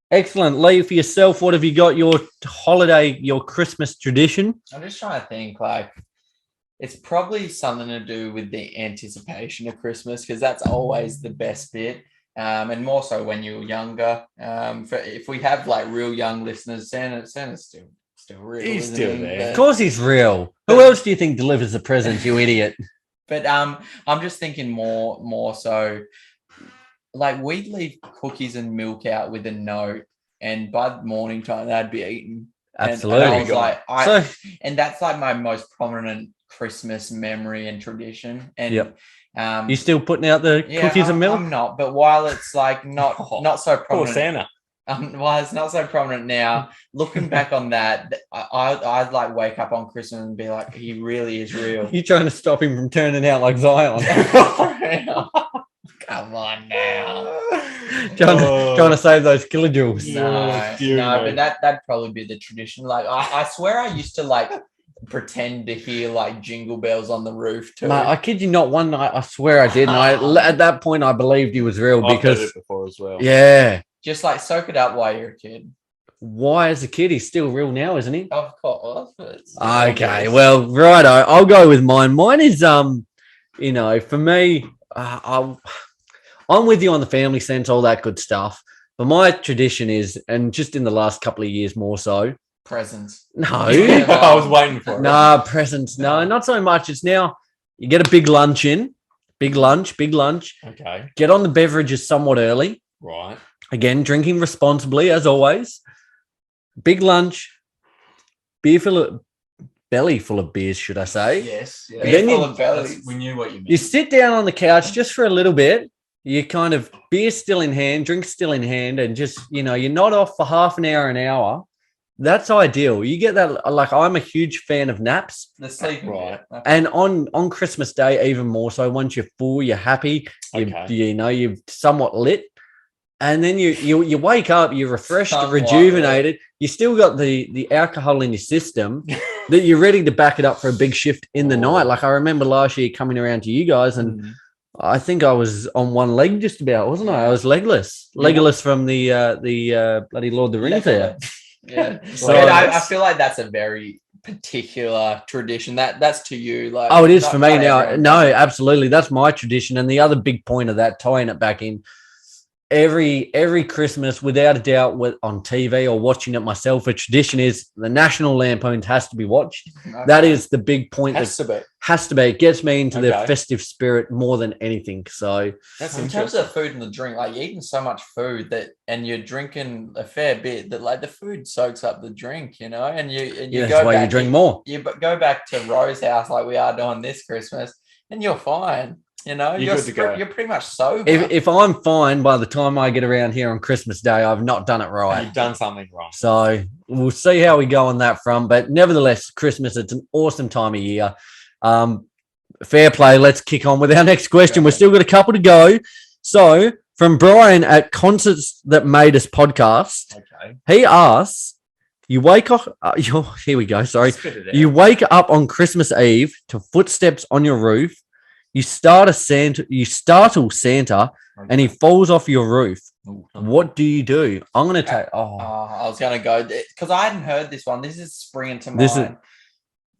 Excellent. Lee, for yourself, what have you got your holiday, your Christmas tradition? I'm just trying to think, like, it's probably something to do with the anticipation of Christmas, because that's always the best bit. And more so when you're younger. If we have like real young listeners, Santa's still real. He's still there. Of course he's real. Who else do you think delivers the presents, you idiot? But I'm just thinking more so, like, we'd leave cookies and milk out with a note, and by the morning time they'd be eaten. Absolutely. And I was like, and that's like my most prominent Christmas memory and tradition. And you still putting out the cookies and milk? I'm not, but while it's like not so prominent. Poor Santa. While it's not so prominent now, looking back on that, I'd like wake up on Christmas and be like, he really is real. You're trying to stop him from turning out like Zion. Come on now. Trying to save those kilojoules. No, but that'd probably be the tradition. Like, I swear I used to like pretend to hear like jingle bells on the roof too. Mate, I kid you not, one night I swear I did. And at that point I believed he was real because I've heard it before as well. Yeah. Just like soak it up while you're a kid. Why, as a kid, he's still real now, isn't he? Of course. Okay, well, righto. I'll go with mine. Mine is, for me, I'm with you on the family sense, all that good stuff. But my tradition is, and just in the last couple of years more so, presents. No. I was waiting for it. Nah, presents. No, not so much. It's now you get a big lunch in. Big lunch. Okay. Get on the beverages somewhat early. Right. Again, drinking responsibly, as always. Big lunch. Belly full of beers, should I say. Yes. Yeah. Then full of bellies. We knew what you meant. You sit down on the couch just for a little bit. You kind of beer still in hand, drink still in hand, and just, you're not off for half an hour. That's ideal. You get that. Like, I'm a huge fan of naps. The sleeping, right? And on Christmas Day, even more so. Once you're full, you're happy. You're somewhat lit, and then you wake up, you're refreshed, rejuvenated. You still got the alcohol in your system that you're ready to back it up for a big shift in the night. Like, I remember last year coming around to you guys, and I think I was on one leg just about, wasn't I? I was legless from the bloody Lord of the Rings there. Yeah, so I feel like that's a very particular tradition. That's to you, like. Oh, it is for me now. No, absolutely, that's my tradition. And the other big point of that, tying it back in, every Christmas, without a doubt, on TV or watching it myself, a tradition is the National Lampoons has to be watched. Okay. That is the big point. Has to be. It gets me into the festive spirit more than anything. So that's in terms of food and the drink, like, you're eating so much food and you're drinking a fair bit that, like, the food soaks up the drink, and you that's why you drink more. You go back to Rose's house like we are doing this Christmas, and you're fine. You're pretty much sober. If I'm fine by the time I get around here on Christmas Day, I've not done it right. You've done something wrong. So we'll see how we go on that front. But nevertheless, Christmas, it's an awesome time of year. Fair play. Let's kick on with our next question. We've still got a couple to go. So from Brian at Concerts That Made Us podcast, he asks, you wake up, here we go. Sorry. You wake up on Christmas Eve to footsteps on your roof. You startle Santa, and he falls off your roof. What do you do? I'm going to take... I was going to go... Because I hadn't heard this one. This is springing to mind.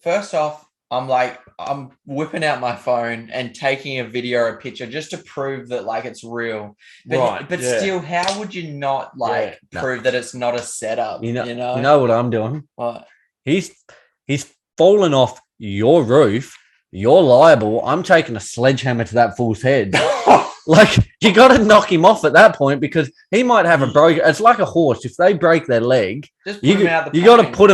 First off, I'm whipping out my phone and taking a video or a picture just to prove that, like, it's real. But still, how would you not, prove that it's not a setup? You know what I'm doing? What? He's fallen off your roof. You're liable. I'm taking a sledgehammer to that fool's head. Like, you got to knock him off at that point, because he might have a broken... It's like a horse. If they break their leg, you got to put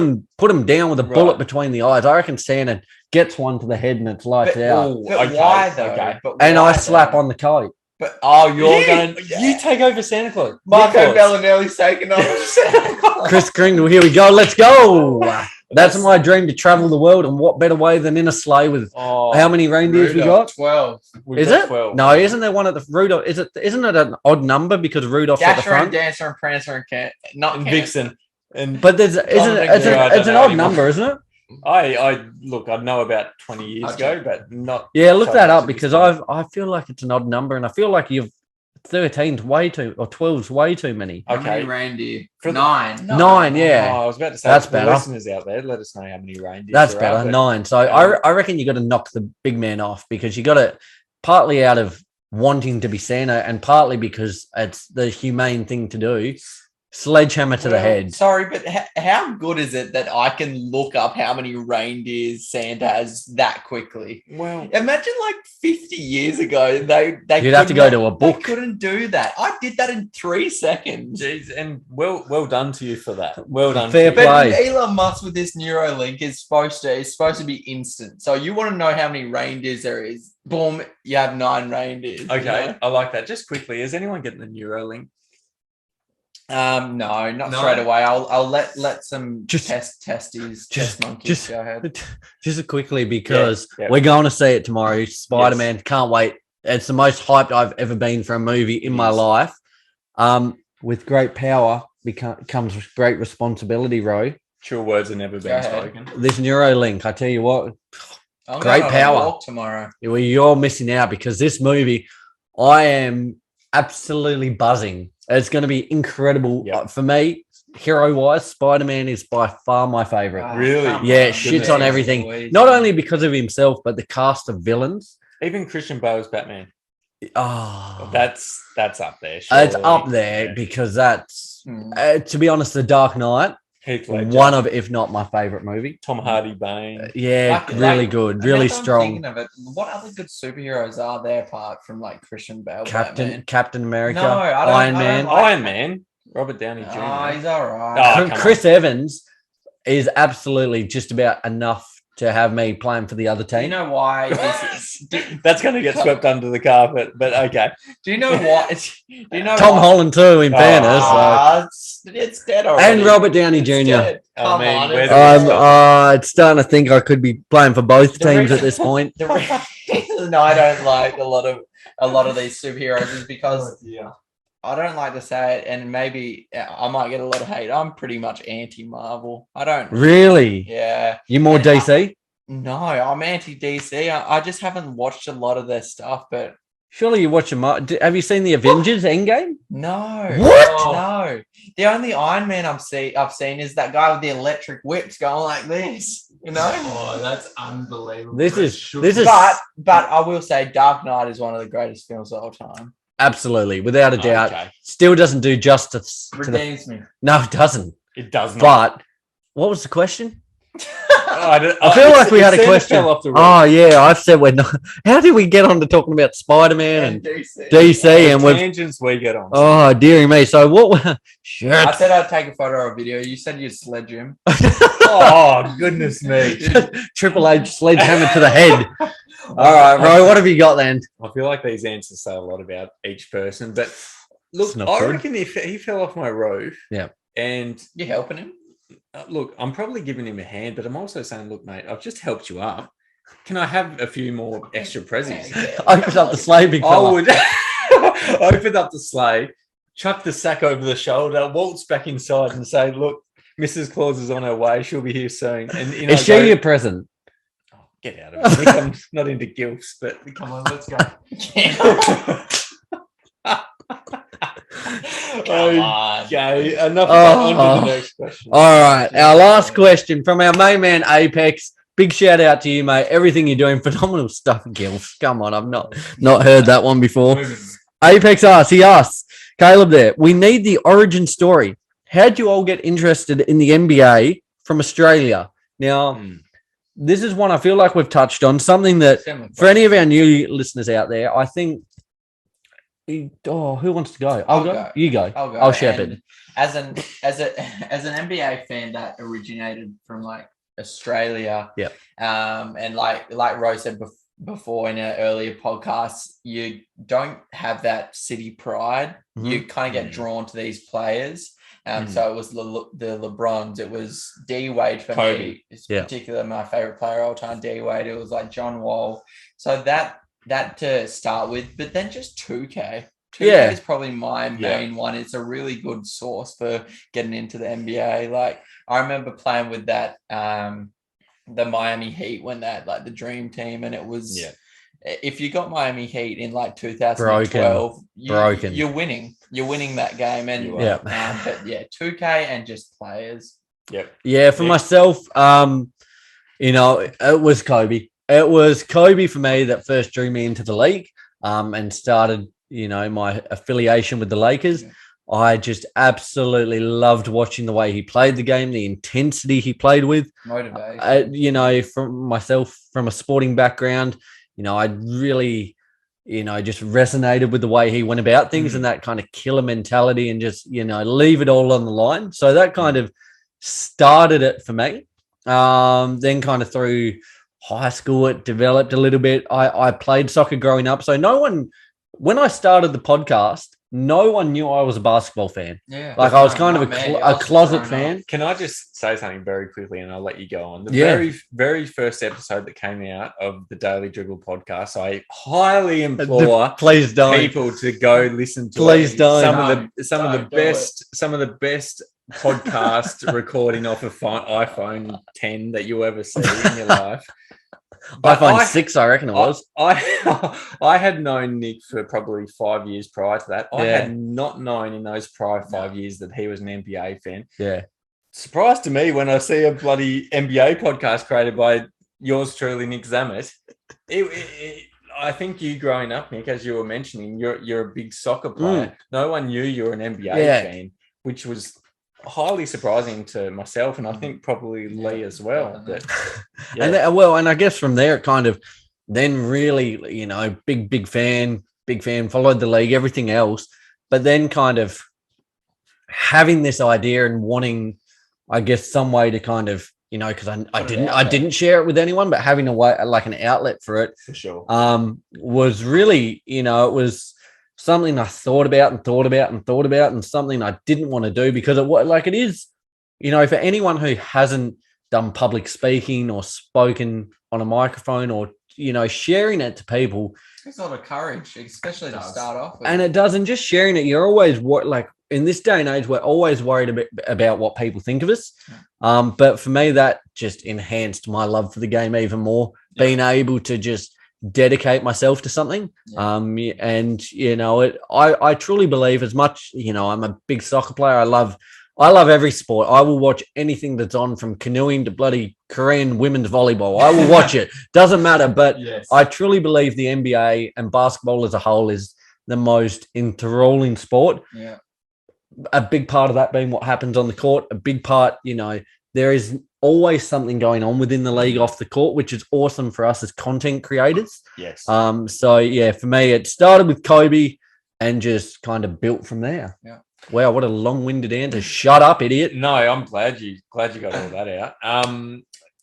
him down with a bullet between the eyes. I reckon Santa gets one to the head and it's lights out. Why though? I slap on the coat. But you're going... You take over Santa Claus. Marco Bellinelli's taking over Santa Claus. Chris Kringle, here we go. Let's go. That's my dream, to travel the world. And what better way than in a sleigh with how many reindeers we got? 12. Is it? 12. No, isn't there one at the Rudolph? Isn't it an odd number because Rudolph's at the front? Dasher and Dancer and Prancer and Vixen. But it's an odd number, isn't it? I know about 20 years ago, but not. Yeah, look that up because I feel like it's an odd number, and I feel like 13's way too, or 12's way too many. Okay, how many reindeer? For 9. 9, yeah. I was about to say that's better. Listeners out there, let us know how many reindeer. That's better. 9. So I reckon you got to knock the big man off because you got to partly out of wanting to be Santa and partly because it's the humane thing to do. Sledgehammer to the head. Sorry, but how good is it that I can look up how many reindeers Santa has that quickly? Well, imagine like 50 years ago, they you'd have to go to a book. They couldn't do that. I did that in 3 seconds. Jeez, and well done to you for that. Well done. Fair play. But Elon Musk with this Neuralink is supposed to be instant. So you want to know how many reindeers there is? Boom, you have 9 reindeers. Okay, you know? I like that. Just quickly, is anyone getting the Neuralink? No, not straight away. I'll let some test monkeys go ahead. Just quickly because we're going to see it tomorrow. Spider-Man, can't wait. It's the most hyped I've ever been for a movie in my life. With great power comes great responsibility, Ro. True words have never been spoken. This Neuralink, I tell you what, I'm great power tomorrow. Well, you're missing out because this movie, I am absolutely buzzing. It's going to be incredible. For me, hero-wise, Spider-Man is by far my favorite. Really? Yeah, shits on everything. Not only because of himself, but the cast of villains. Even Christian Bale's Batman. Oh, that's up there. Surely. It's up there because that's, to be honest, The Dark Knight. One of, if not my favorite movie. Tom Hardy Bane. Really good, really strong. Of it, what other good superheroes are there apart from like Christian Bale? Captain America, no, Iron Man. Iron Man. Robert Downey Jr. Oh, he's all right. Chris Evans is absolutely just about enough to have me playing for the other team. Do you know why? That's going to get swept under the carpet, but okay. Do you know why? Tom Holland too, in fairness. It's dead already. And Robert Downey Jr. Come on. I'm starting to think I could be playing for both teams at this point. The reason I don't like a lot of these superheroes is because I don't like to say it, and maybe I might get a lot of hate. I'm pretty much anti-Marvel. I don't really. Yeah. You more DC? No, I'm anti-DC. I just haven't watched a lot of their stuff, but surely you watch them. Have you seen the Avengers Endgame? No. What? No. The only Iron Man I've seen is that guy with the electric whips going like this. You know? Oh, that's unbelievable. This is. But I will say, Dark Knight is one of the greatest films of all time. Absolutely, without a doubt. Okay. Still doesn't do justice. Redeems me. No, it doesn't. It does not. But what was the question? I feel like we had a question. Oh yeah, I said we're not. How did we get on to talking about Spider-Man and DC and with tangents we get on? Oh dearie me! So what? Shit. I said I'd take a photo or a video. You said you'd sledge him. Oh goodness me! Triple H sledgehammer to the head. All right, Ro, what have you got then? I feel like these answers say a lot about each person, but look, I reckon if he fell off my roof, and you're helping him. Look, I'm probably giving him a hand, but I'm also saying, look, mate, I've just helped you up. Can I have a few more extra prezzies? Open up the sleigh, big fella. I would open up the sleigh, chuck the sack over the shoulder, waltz back inside and say, look, Mrs. Claus is on her way. She'll be here soon. And is she your present? Get out of it. I'm not into gifts, but come on, let's go. Okay, enough on to the next question. All right, our last question from our main man Apex. Big shout out to you, mate. Everything you're doing, phenomenal stuff, Gilf. Come on, I've not heard that one before. Apex asks, he asks, Caleb there, we need the origin story. How'd you all get interested in the NBA from Australia? Now, this is one I feel like we've touched on, something that for any of our new listeners out there, I think, who wants to go? I'll go. You go. I'll shepherd. As an NBA fan that originated from like Australia, and like Rose said before in an earlier podcast, you don't have that city pride. You kind of get drawn to these players. So it was the LeBrons. It was D Wade for Kobe. me. It's particularly my favorite player all time, D Wade. It was like John Wall. So that to start with, but then just 2K. 2K is probably my main one. It's a really good source for getting into the NBA. Like I remember playing with that, the Miami Heat when that like the dream team, and it was if you got Miami Heat in like 2012, you're winning. You're winning that game, and but 2K and just players. For myself, it was Kobe. It was Kobe for me that first drew me into the league, and started my affiliation with the Lakers. I just absolutely loved watching the way he played the game, the intensity he played with. Motivation. From myself, from a sporting background, I really, just resonated with the way he went about things and that kind of killer mentality and just, leave it all on the line. So that kind of started it for me. Then kind of through high school, it developed a little bit. I played soccer growing up. So when I started the podcast, no one knew I was a basketball fan. Yeah. Like I was kind of a closet fan. Can I just say something very quickly and I'll let you go on? The very, very first episode that came out of the Daily Dribble podcast, I highly implore people to go listen to some of the best podcast recording off of iPhone 10 that you'll ever see in your life. iPhone 6, I reckon it was. I had known Nick for probably 5 years prior to that. I had not known in those prior 5 years that he was an NBA fan. Yeah. Surprise to me when I see a bloody NBA podcast created by yours truly, Nick Zammit. I think you growing up, Nick, as you were mentioning, you're a big soccer player. No one knew you were an NBA fan, which was highly surprising to myself, and I think probably Lee as well. But, and I guess from there, it kind of then really, big fan, followed the league, everything else, but then kind of having this idea and wanting, I guess, some way to kind of, because I didn't share it with anyone, but having a way, like an outlet for it, for sure, was really, it was something I thought about, and something I didn't want to do because it is, for anyone who hasn't done public speaking or spoken on a microphone or, sharing it to people. It's a lot of courage, especially to start off with. And it doesn't just sharing it. You're always in this day and age, we're always worried about what people think of us. But for me, that just enhanced my love for the game even more, being able to just dedicate myself to something. And I truly believe, as much, I'm a big soccer player. I love every sport. I will watch anything that's on, from canoeing to bloody Korean women's volleyball. I will watch it. Doesn't matter. But I truly believe the NBA and basketball as a whole is the most enthralling sport. Yeah. A big part of that being what happens on the court. A big part, there is always something going on within the league off the court, which is awesome for us as content creators. Yes. So for me, it started with Kobe and just kind of built from there. Yeah. Wow, what a long-winded answer. Shut up, idiot. No, I'm glad you got all that out.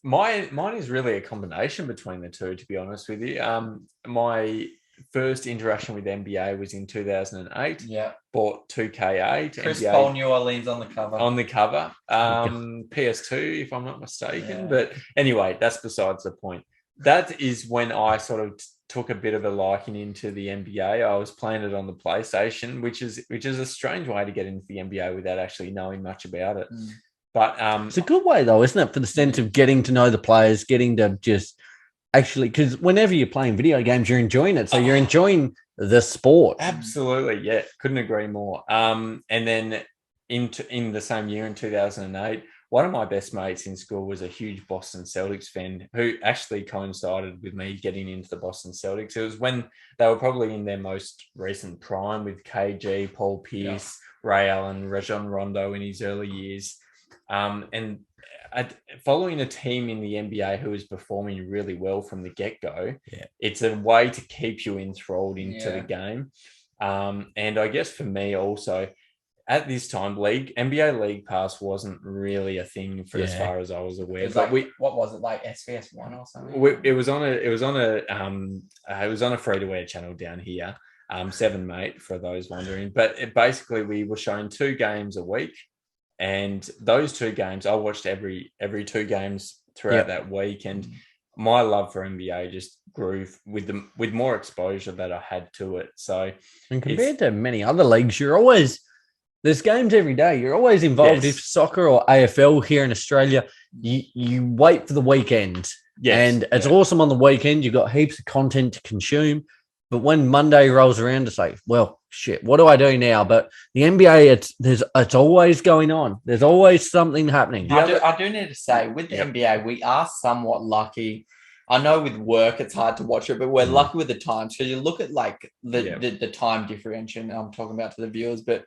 Mine is really a combination between the two, to be honest with you. My first interaction with NBA was in 2008. Yeah. Bought 2K8. Chris NBA, Paul, New Orleans on the cover. PS2, if I'm not mistaken. But anyway, that's besides the point. That is when I sort of took a bit of a liking into the NBA. I was playing it on the PlayStation, which is a strange way to get into the NBA without actually knowing much about it. But it's a good way, though, isn't it? For the sense of getting to know the players, getting to just actually, because whenever you're playing video games, you're enjoying it. So you're enjoying the sport. Absolutely. Yeah. Couldn't agree more. And then in the same year, in 2008, one of my best mates in school was a huge Boston Celtics fan who actually coincided with me getting into the Boston Celtics. It was when they were probably in their most recent prime with KG, Paul Pierce, Ray Allen, Rajon Rondo in his early years. And following a team in the NBA who is performing really well from the get-go, it's a way to keep you enthralled into the game. And I guess for me also, at this time, NBA League Pass wasn't really a thing for as far as I was aware. But what was it, like SBS1 or something? It was on a free-to-air channel down here, 7 Mate, for those wondering. But basically, we were showing 2 games a week And those 2 games, I watched every 2 games throughout that week, and my love for NBA just grew with more exposure that I had to it. So, and compared to many other leagues, there's games every day. You're always involved. If soccer or AFL here in Australia, you wait for the weekend. Yes. And it's awesome on the weekend. You've got heaps of content to consume. But when Monday rolls around, it's like, well, shit, what do I do now? But the NBA, it's always going on. There's always something happening. I do need to say, with the NBA, we are somewhat lucky. I know with work it's hard to watch it, but we're lucky with the times, because you look at like the time differentiation I'm talking about to the viewers, but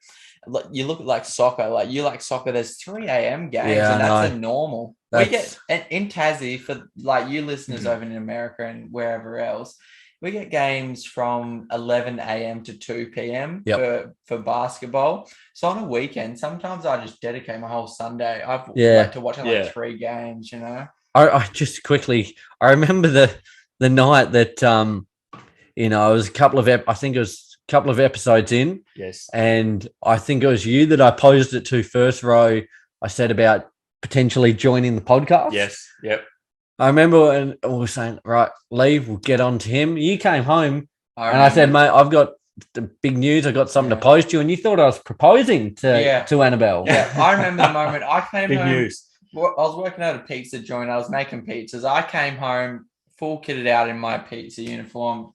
you look at like soccer, like you like soccer, there's 3 a.m. games, and that's a normal. We get in Tassie, for like you listeners over in America and wherever else, we get games from 11 a.m. to 2 p.m. for basketball. So on a weekend, sometimes I just dedicate my whole Sunday to watching like 3 games, you know. I just quickly, I remember the night that it was I think it was a couple of episodes in. Yes. And I think it was you that I posed it to first row. I said about potentially joining the podcast. Yes. Yep. I remember when we were saying, right, leave, we'll get on to him. You came home and I said, mate, I've got the big news. I've got something to post you. And you thought I was proposing to Annabelle. Yeah, I remember the moment I came big home. News. I was working at a pizza joint. I was making pizzas. I came home full kitted out in my pizza uniform.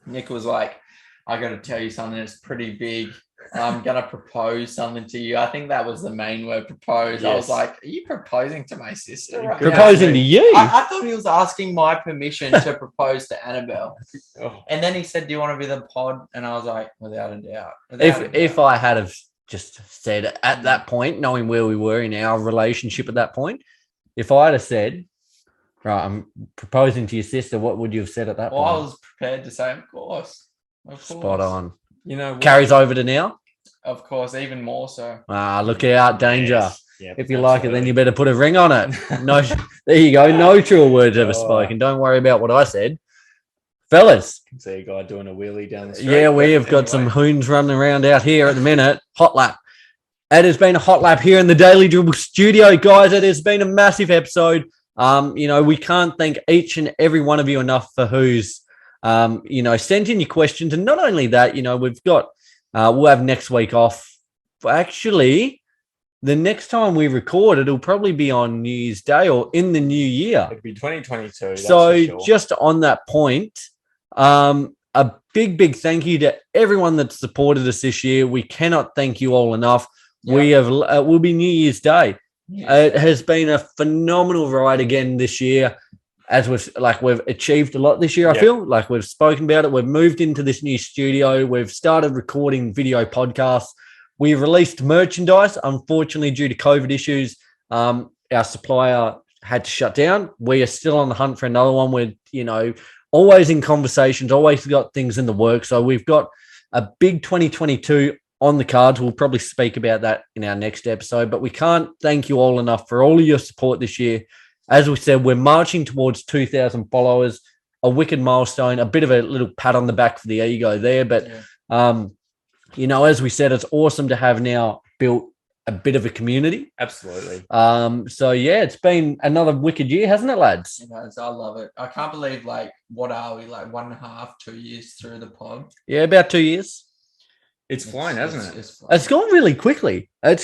Nick was like, I got to tell you something that's pretty big. I'm going to propose something to you. I think that was the main word, propose. Yes. I was like, are you proposing to my sister? Right proposing to you? I thought he was asking my permission to propose to Annabelle. And then he said, do you want to be the pod? And I was like, without a doubt. If I had have just said at that point, knowing where we were in our relationship at that point, if I had said, right, I'm proposing to your sister, what would you have said at that point? I was prepared to say, of course. Spot on. You know, carries over to now. Of course, even more so. Look out, danger. Yes. Yep, if you like it, then you better put a ring on it. No, there you go. No true words ever spoken. Don't worry about what I said. Fellas. I can see a guy doing a wheelie down the street. Yeah, we have got some hoons running around out here at the minute. Hot lap. It has been a hot lap here in the Daily Dribble studio, guys. It has been a massive episode. We can't thank each and every one of you enough for who's sent in your questions. And not only that, we've got, we'll have next week off. Actually, the next time we record, it'll probably be on New Year's Day or in the new year. It'll be 2022. So just on that point, a big thank you to everyone that supported us this year. We cannot thank you all enough. Yep. We'll be New Year's Day. Yes. It has been a phenomenal ride again this year. As we've achieved a lot this year, I feel like we've spoken about it. We've moved into this new studio. We've started recording video podcasts. We released merchandise. Unfortunately, due to COVID issues, our supplier had to shut down. We are still on the hunt for another one. We're, always in conversations, always got things in the works. So we've got a big 2022 on the cards. We'll probably speak about that in our next episode, but we can't thank you all enough for all of your support this year. As we said, we're marching towards 2,000 followers, a wicked milestone, a bit of a little pat on the back for the ego there. But, as we said, it's awesome to have now built a bit of a community. Absolutely. It's been another wicked year, hasn't it, lads? It has. I love it. I can't believe, what are we, 1.5, 2 years through the pod? Yeah, about 2 years. It's flying, hasn't it? It's gone really quickly. And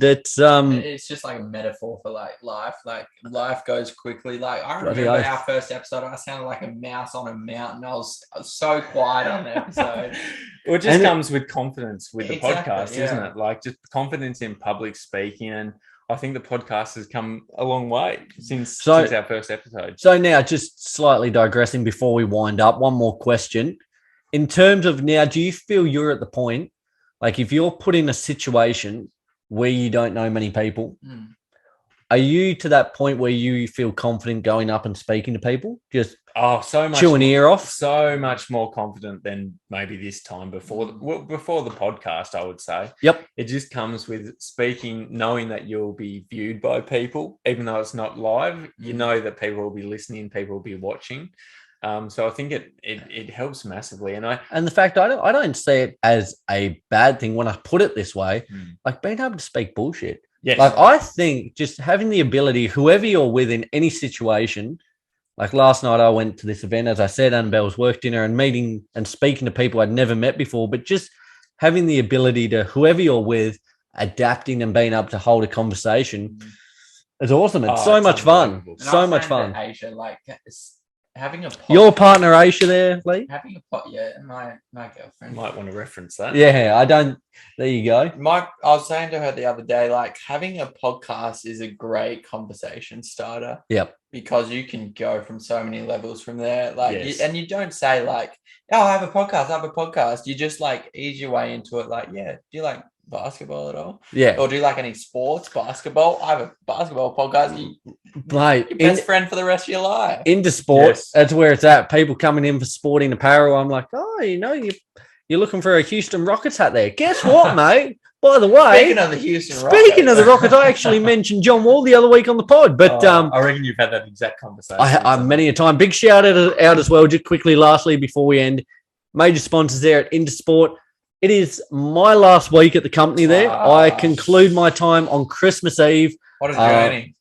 it's it's just like a metaphor for life. Life goes quickly. I remember our first episode, I sounded like a mouse on a mountain. I was so quiet on the episode. It just comes with confidence with the podcast, isn't it? Just confidence in public speaking. And I think the podcast has come a long way since our first episode. So now, just slightly digressing before we wind up, one more question. In terms of now, do you feel you're at the point, if you're put in a situation where you don't know many people, are you to that point where you feel confident going up and speaking to people? Just so much, chew an ear off? So much more confident than maybe this time before the podcast, I would say. Yep. It just comes with speaking, knowing that you'll be viewed by people, even though it's not live. You know that people will be listening, people will be watching. So I think it helps massively. And the fact I don't see it as a bad thing when I put it this way, like being able to speak bullshit. Yes. Like I think just having the ability, whoever you're with in any situation, like last night I went to this event, as I said, Annabelle's work dinner, and meeting and speaking to people I'd never met before, but just having the ability to, whoever you're with, adapting and being able to hold a conversation is awesome. It's so much fun. So much fun. Aisha, like having a your partner Aisha there, Lee? Having a my girlfriend. Might want to reference that. Yeah, I don't. There you go. I was saying to her the other day, like having a podcast is a great conversation starter. Yep. Because you can go from so many levels from there. Like, and you don't say like, "Oh, I have a podcast." You just like ease your way into it. Like, yeah, do you like basketball at all? Yeah. Or do you like any sports? Basketball? I have a basketball podcast. Mate, your best friend for the rest of your life. Into sports, that's where it's at. People coming in for sporting apparel. I'm like, oh, you're looking for a Houston Rockets hat there. Guess what, mate? By the way, speaking of the Rockets, I actually mentioned John Wall the other week on the pod. But I reckon you've had that exact conversation. I many a time. Big shout out as well. Just quickly, lastly, before we end, major sponsors there at Intersport. It is my last week at the company there. I conclude my time on Christmas Eve. What a journey.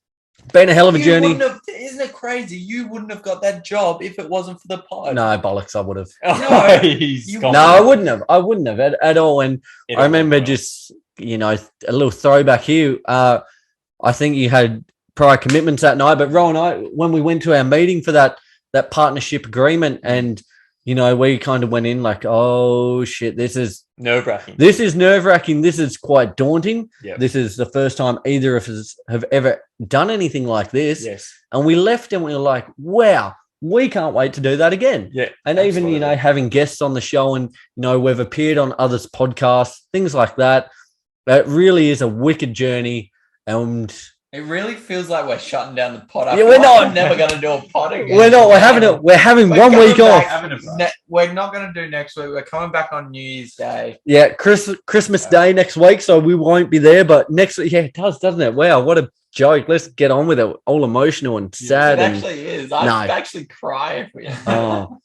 Been a hell of a journey. Isn't it crazy? You wouldn't have got that job if it wasn't for the pod. No, bollocks, I would have. I wouldn't have. I wouldn't have at all. And I remember just, a little throwback here. I think you had prior commitments that night, but Ro and I, when we went to our meeting for that partnership agreement, and we kind of went in like, oh shit, this is nerve-wracking. This is nerve-wracking. This is quite daunting. Yep. This is the first time either of us have ever done anything like this. Yes. And we left and we were like, wow, we can't wait to do that again. Yeah. And absolutely. Even, having guests on the show and, we've appeared on others' podcasts, things like that. It really is a wicked journey. And it really feels like we're shutting down the pod. We're not. I'm never going to do a pod again. We're not. We're having 1 week off. We're not going to do next week. We're coming back on New Year's Day. Yeah, Christmas Day next week, so we won't be there. But next week, it does, doesn't it? Wow, what a joke. Let's get on with it. All emotional and sad. It actually is. I'd actually cry if we.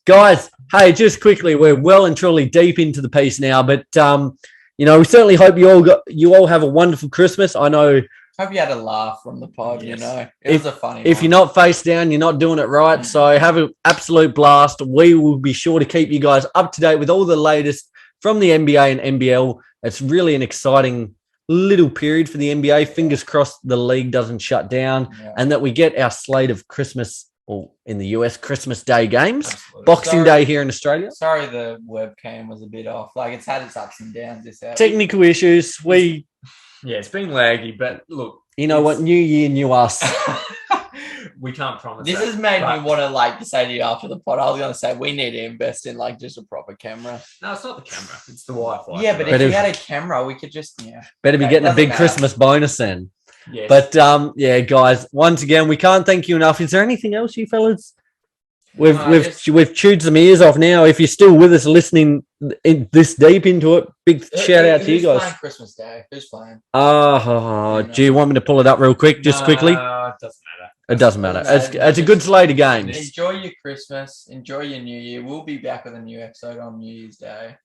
Guys, hey, just quickly, we're well and truly deep into the piece now, but we certainly hope you all have a wonderful Christmas. I know. Hope you had a laugh from the pod, It was a funny If one. you're not face down, you're not doing it right. So have an absolute blast. We will be sure to keep you guys up to date with all the latest from the NBA and NBL. It's really an exciting little period for the NBA. Fingers crossed the league doesn't shut down and that we get our slate of Christmas, or in the US, Christmas Day games. Absolutely. Boxing Day here in Australia. Sorry the webcam was a bit off. Like, it's had its ups and downs this hour. Technical issues. Yeah, it's been laggy, but look. You know what? New year, new us. We can't promise This has made me want to say to you after the pod, I was going to say we need to invest in just a proper camera. No, it's not the camera. It's the Wi-Fi. Yeah, but if we had a camera, we could just, Better be getting a big Christmas bonus then. Yes. But, guys, once again, we can't thank you enough. Is there anything else, you fellas? We've chewed some ears off now. If you're still with us listening this deep into it, big shout out to you guys. Who's playing Christmas Day? Who's playing? Do you want me to pull it up real quick, just quickly? It doesn't matter. It doesn't matter. It's a good slate of games. Enjoy your Christmas. Enjoy your New Year. We'll be back with a new episode on New Year's Day.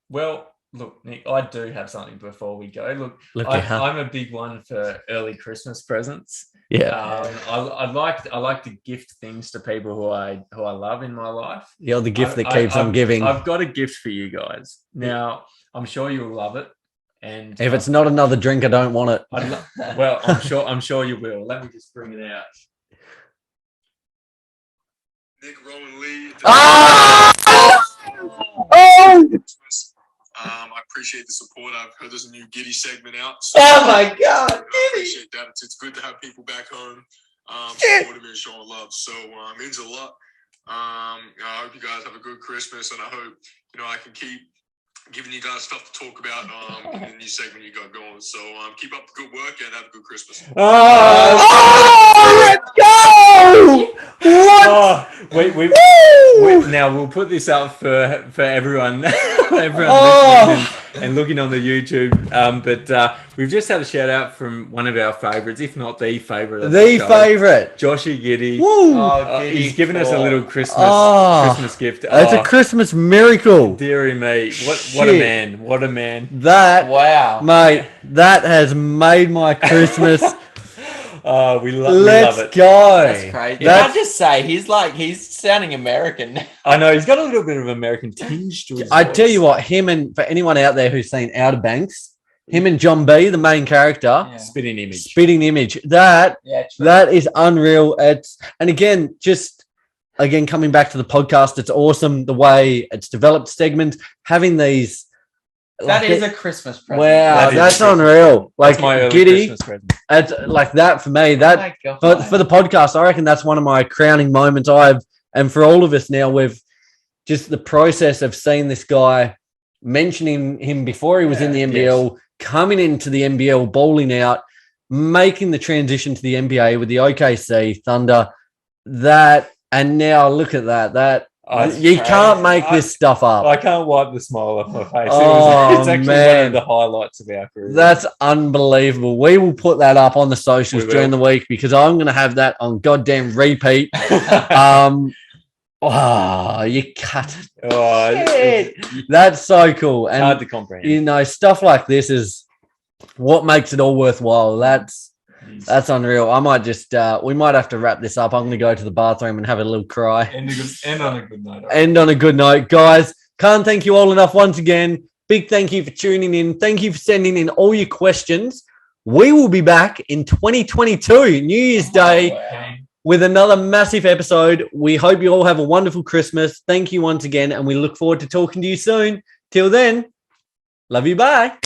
Well, look, Nick, I do have something before we go. Look, I'm a big one for early Christmas presents. Yeah, I like to gift things to people who I love in my life. You're the gift that keeps on giving. I've got a gift for you guys. Now, I'm sure you'll love it. And if it's not another drink, I don't want it. Well, I'm sure you will. Let me just bring it out. Nick, Rowan, Lee. I appreciate the support. I've heard there's a new Giddy segment out. So, oh my God, I appreciate that. It's good to have people back home supporting me and showing love. So it means a lot. I hope you guys have a good Christmas, and I hope I can keep giving you guys stuff to talk about in the new segment you got going. So keep up the good work and have a good Christmas. Let's go! Oh, what? Oh, now we'll put this up for everyone, listening and looking on the YouTube. But we've just had a shout out from one of our favourites, if not the favourite. The favourite, Joshy Giddy. Giddy. He's given us a little Christmas gift. It's a Christmas miracle. Dearie me, what a man! What a man! Wow, mate, that has made my Christmas. We love it. Let's go. That's crazy. I just say he's sounding American. I know he's got a little bit of American tinge to his I voice. tell you what, him and for anyone out there who's seen Outer Banks, him and John B, the main character, spitting image. That is unreal. And again, coming back to the podcast, it's awesome the way it's developed segments, having these. That is a Christmas present. Wow, that's unreal. Like that's my Giddy, Christmas present. it's like that for me. That for the podcast, I reckon that's one of my crowning moments. And for all of us now, we've just the process of seeing this guy, mentioning him before he was in the NBL, coming into the NBL, bowling out, making the transition to the NBA with the OKC Thunder. And now look at that. You can't make this stuff up. I can't wipe the smile off my face. Oh, it's actually man. one of the highlights of our career. That's unbelievable. We will put that up on the socials during the week because I'm going to have that on goddamn repeat. You cut it. That's so cool. And hard to comprehend. Stuff like this is what makes it all worthwhile. That's unreal. I might we might have to wrap this up. I'm going to go to the bathroom and have a little cry. End on a good note. End on a good note. Guys, can't thank you all enough once again. Big thank you for tuning in. Thank you for sending in all your questions. We will be back in 2022, New Year's Day, with another massive episode. We hope you all have a wonderful Christmas. Thank you once again, and we look forward to talking to you soon. Till then, love you. Bye.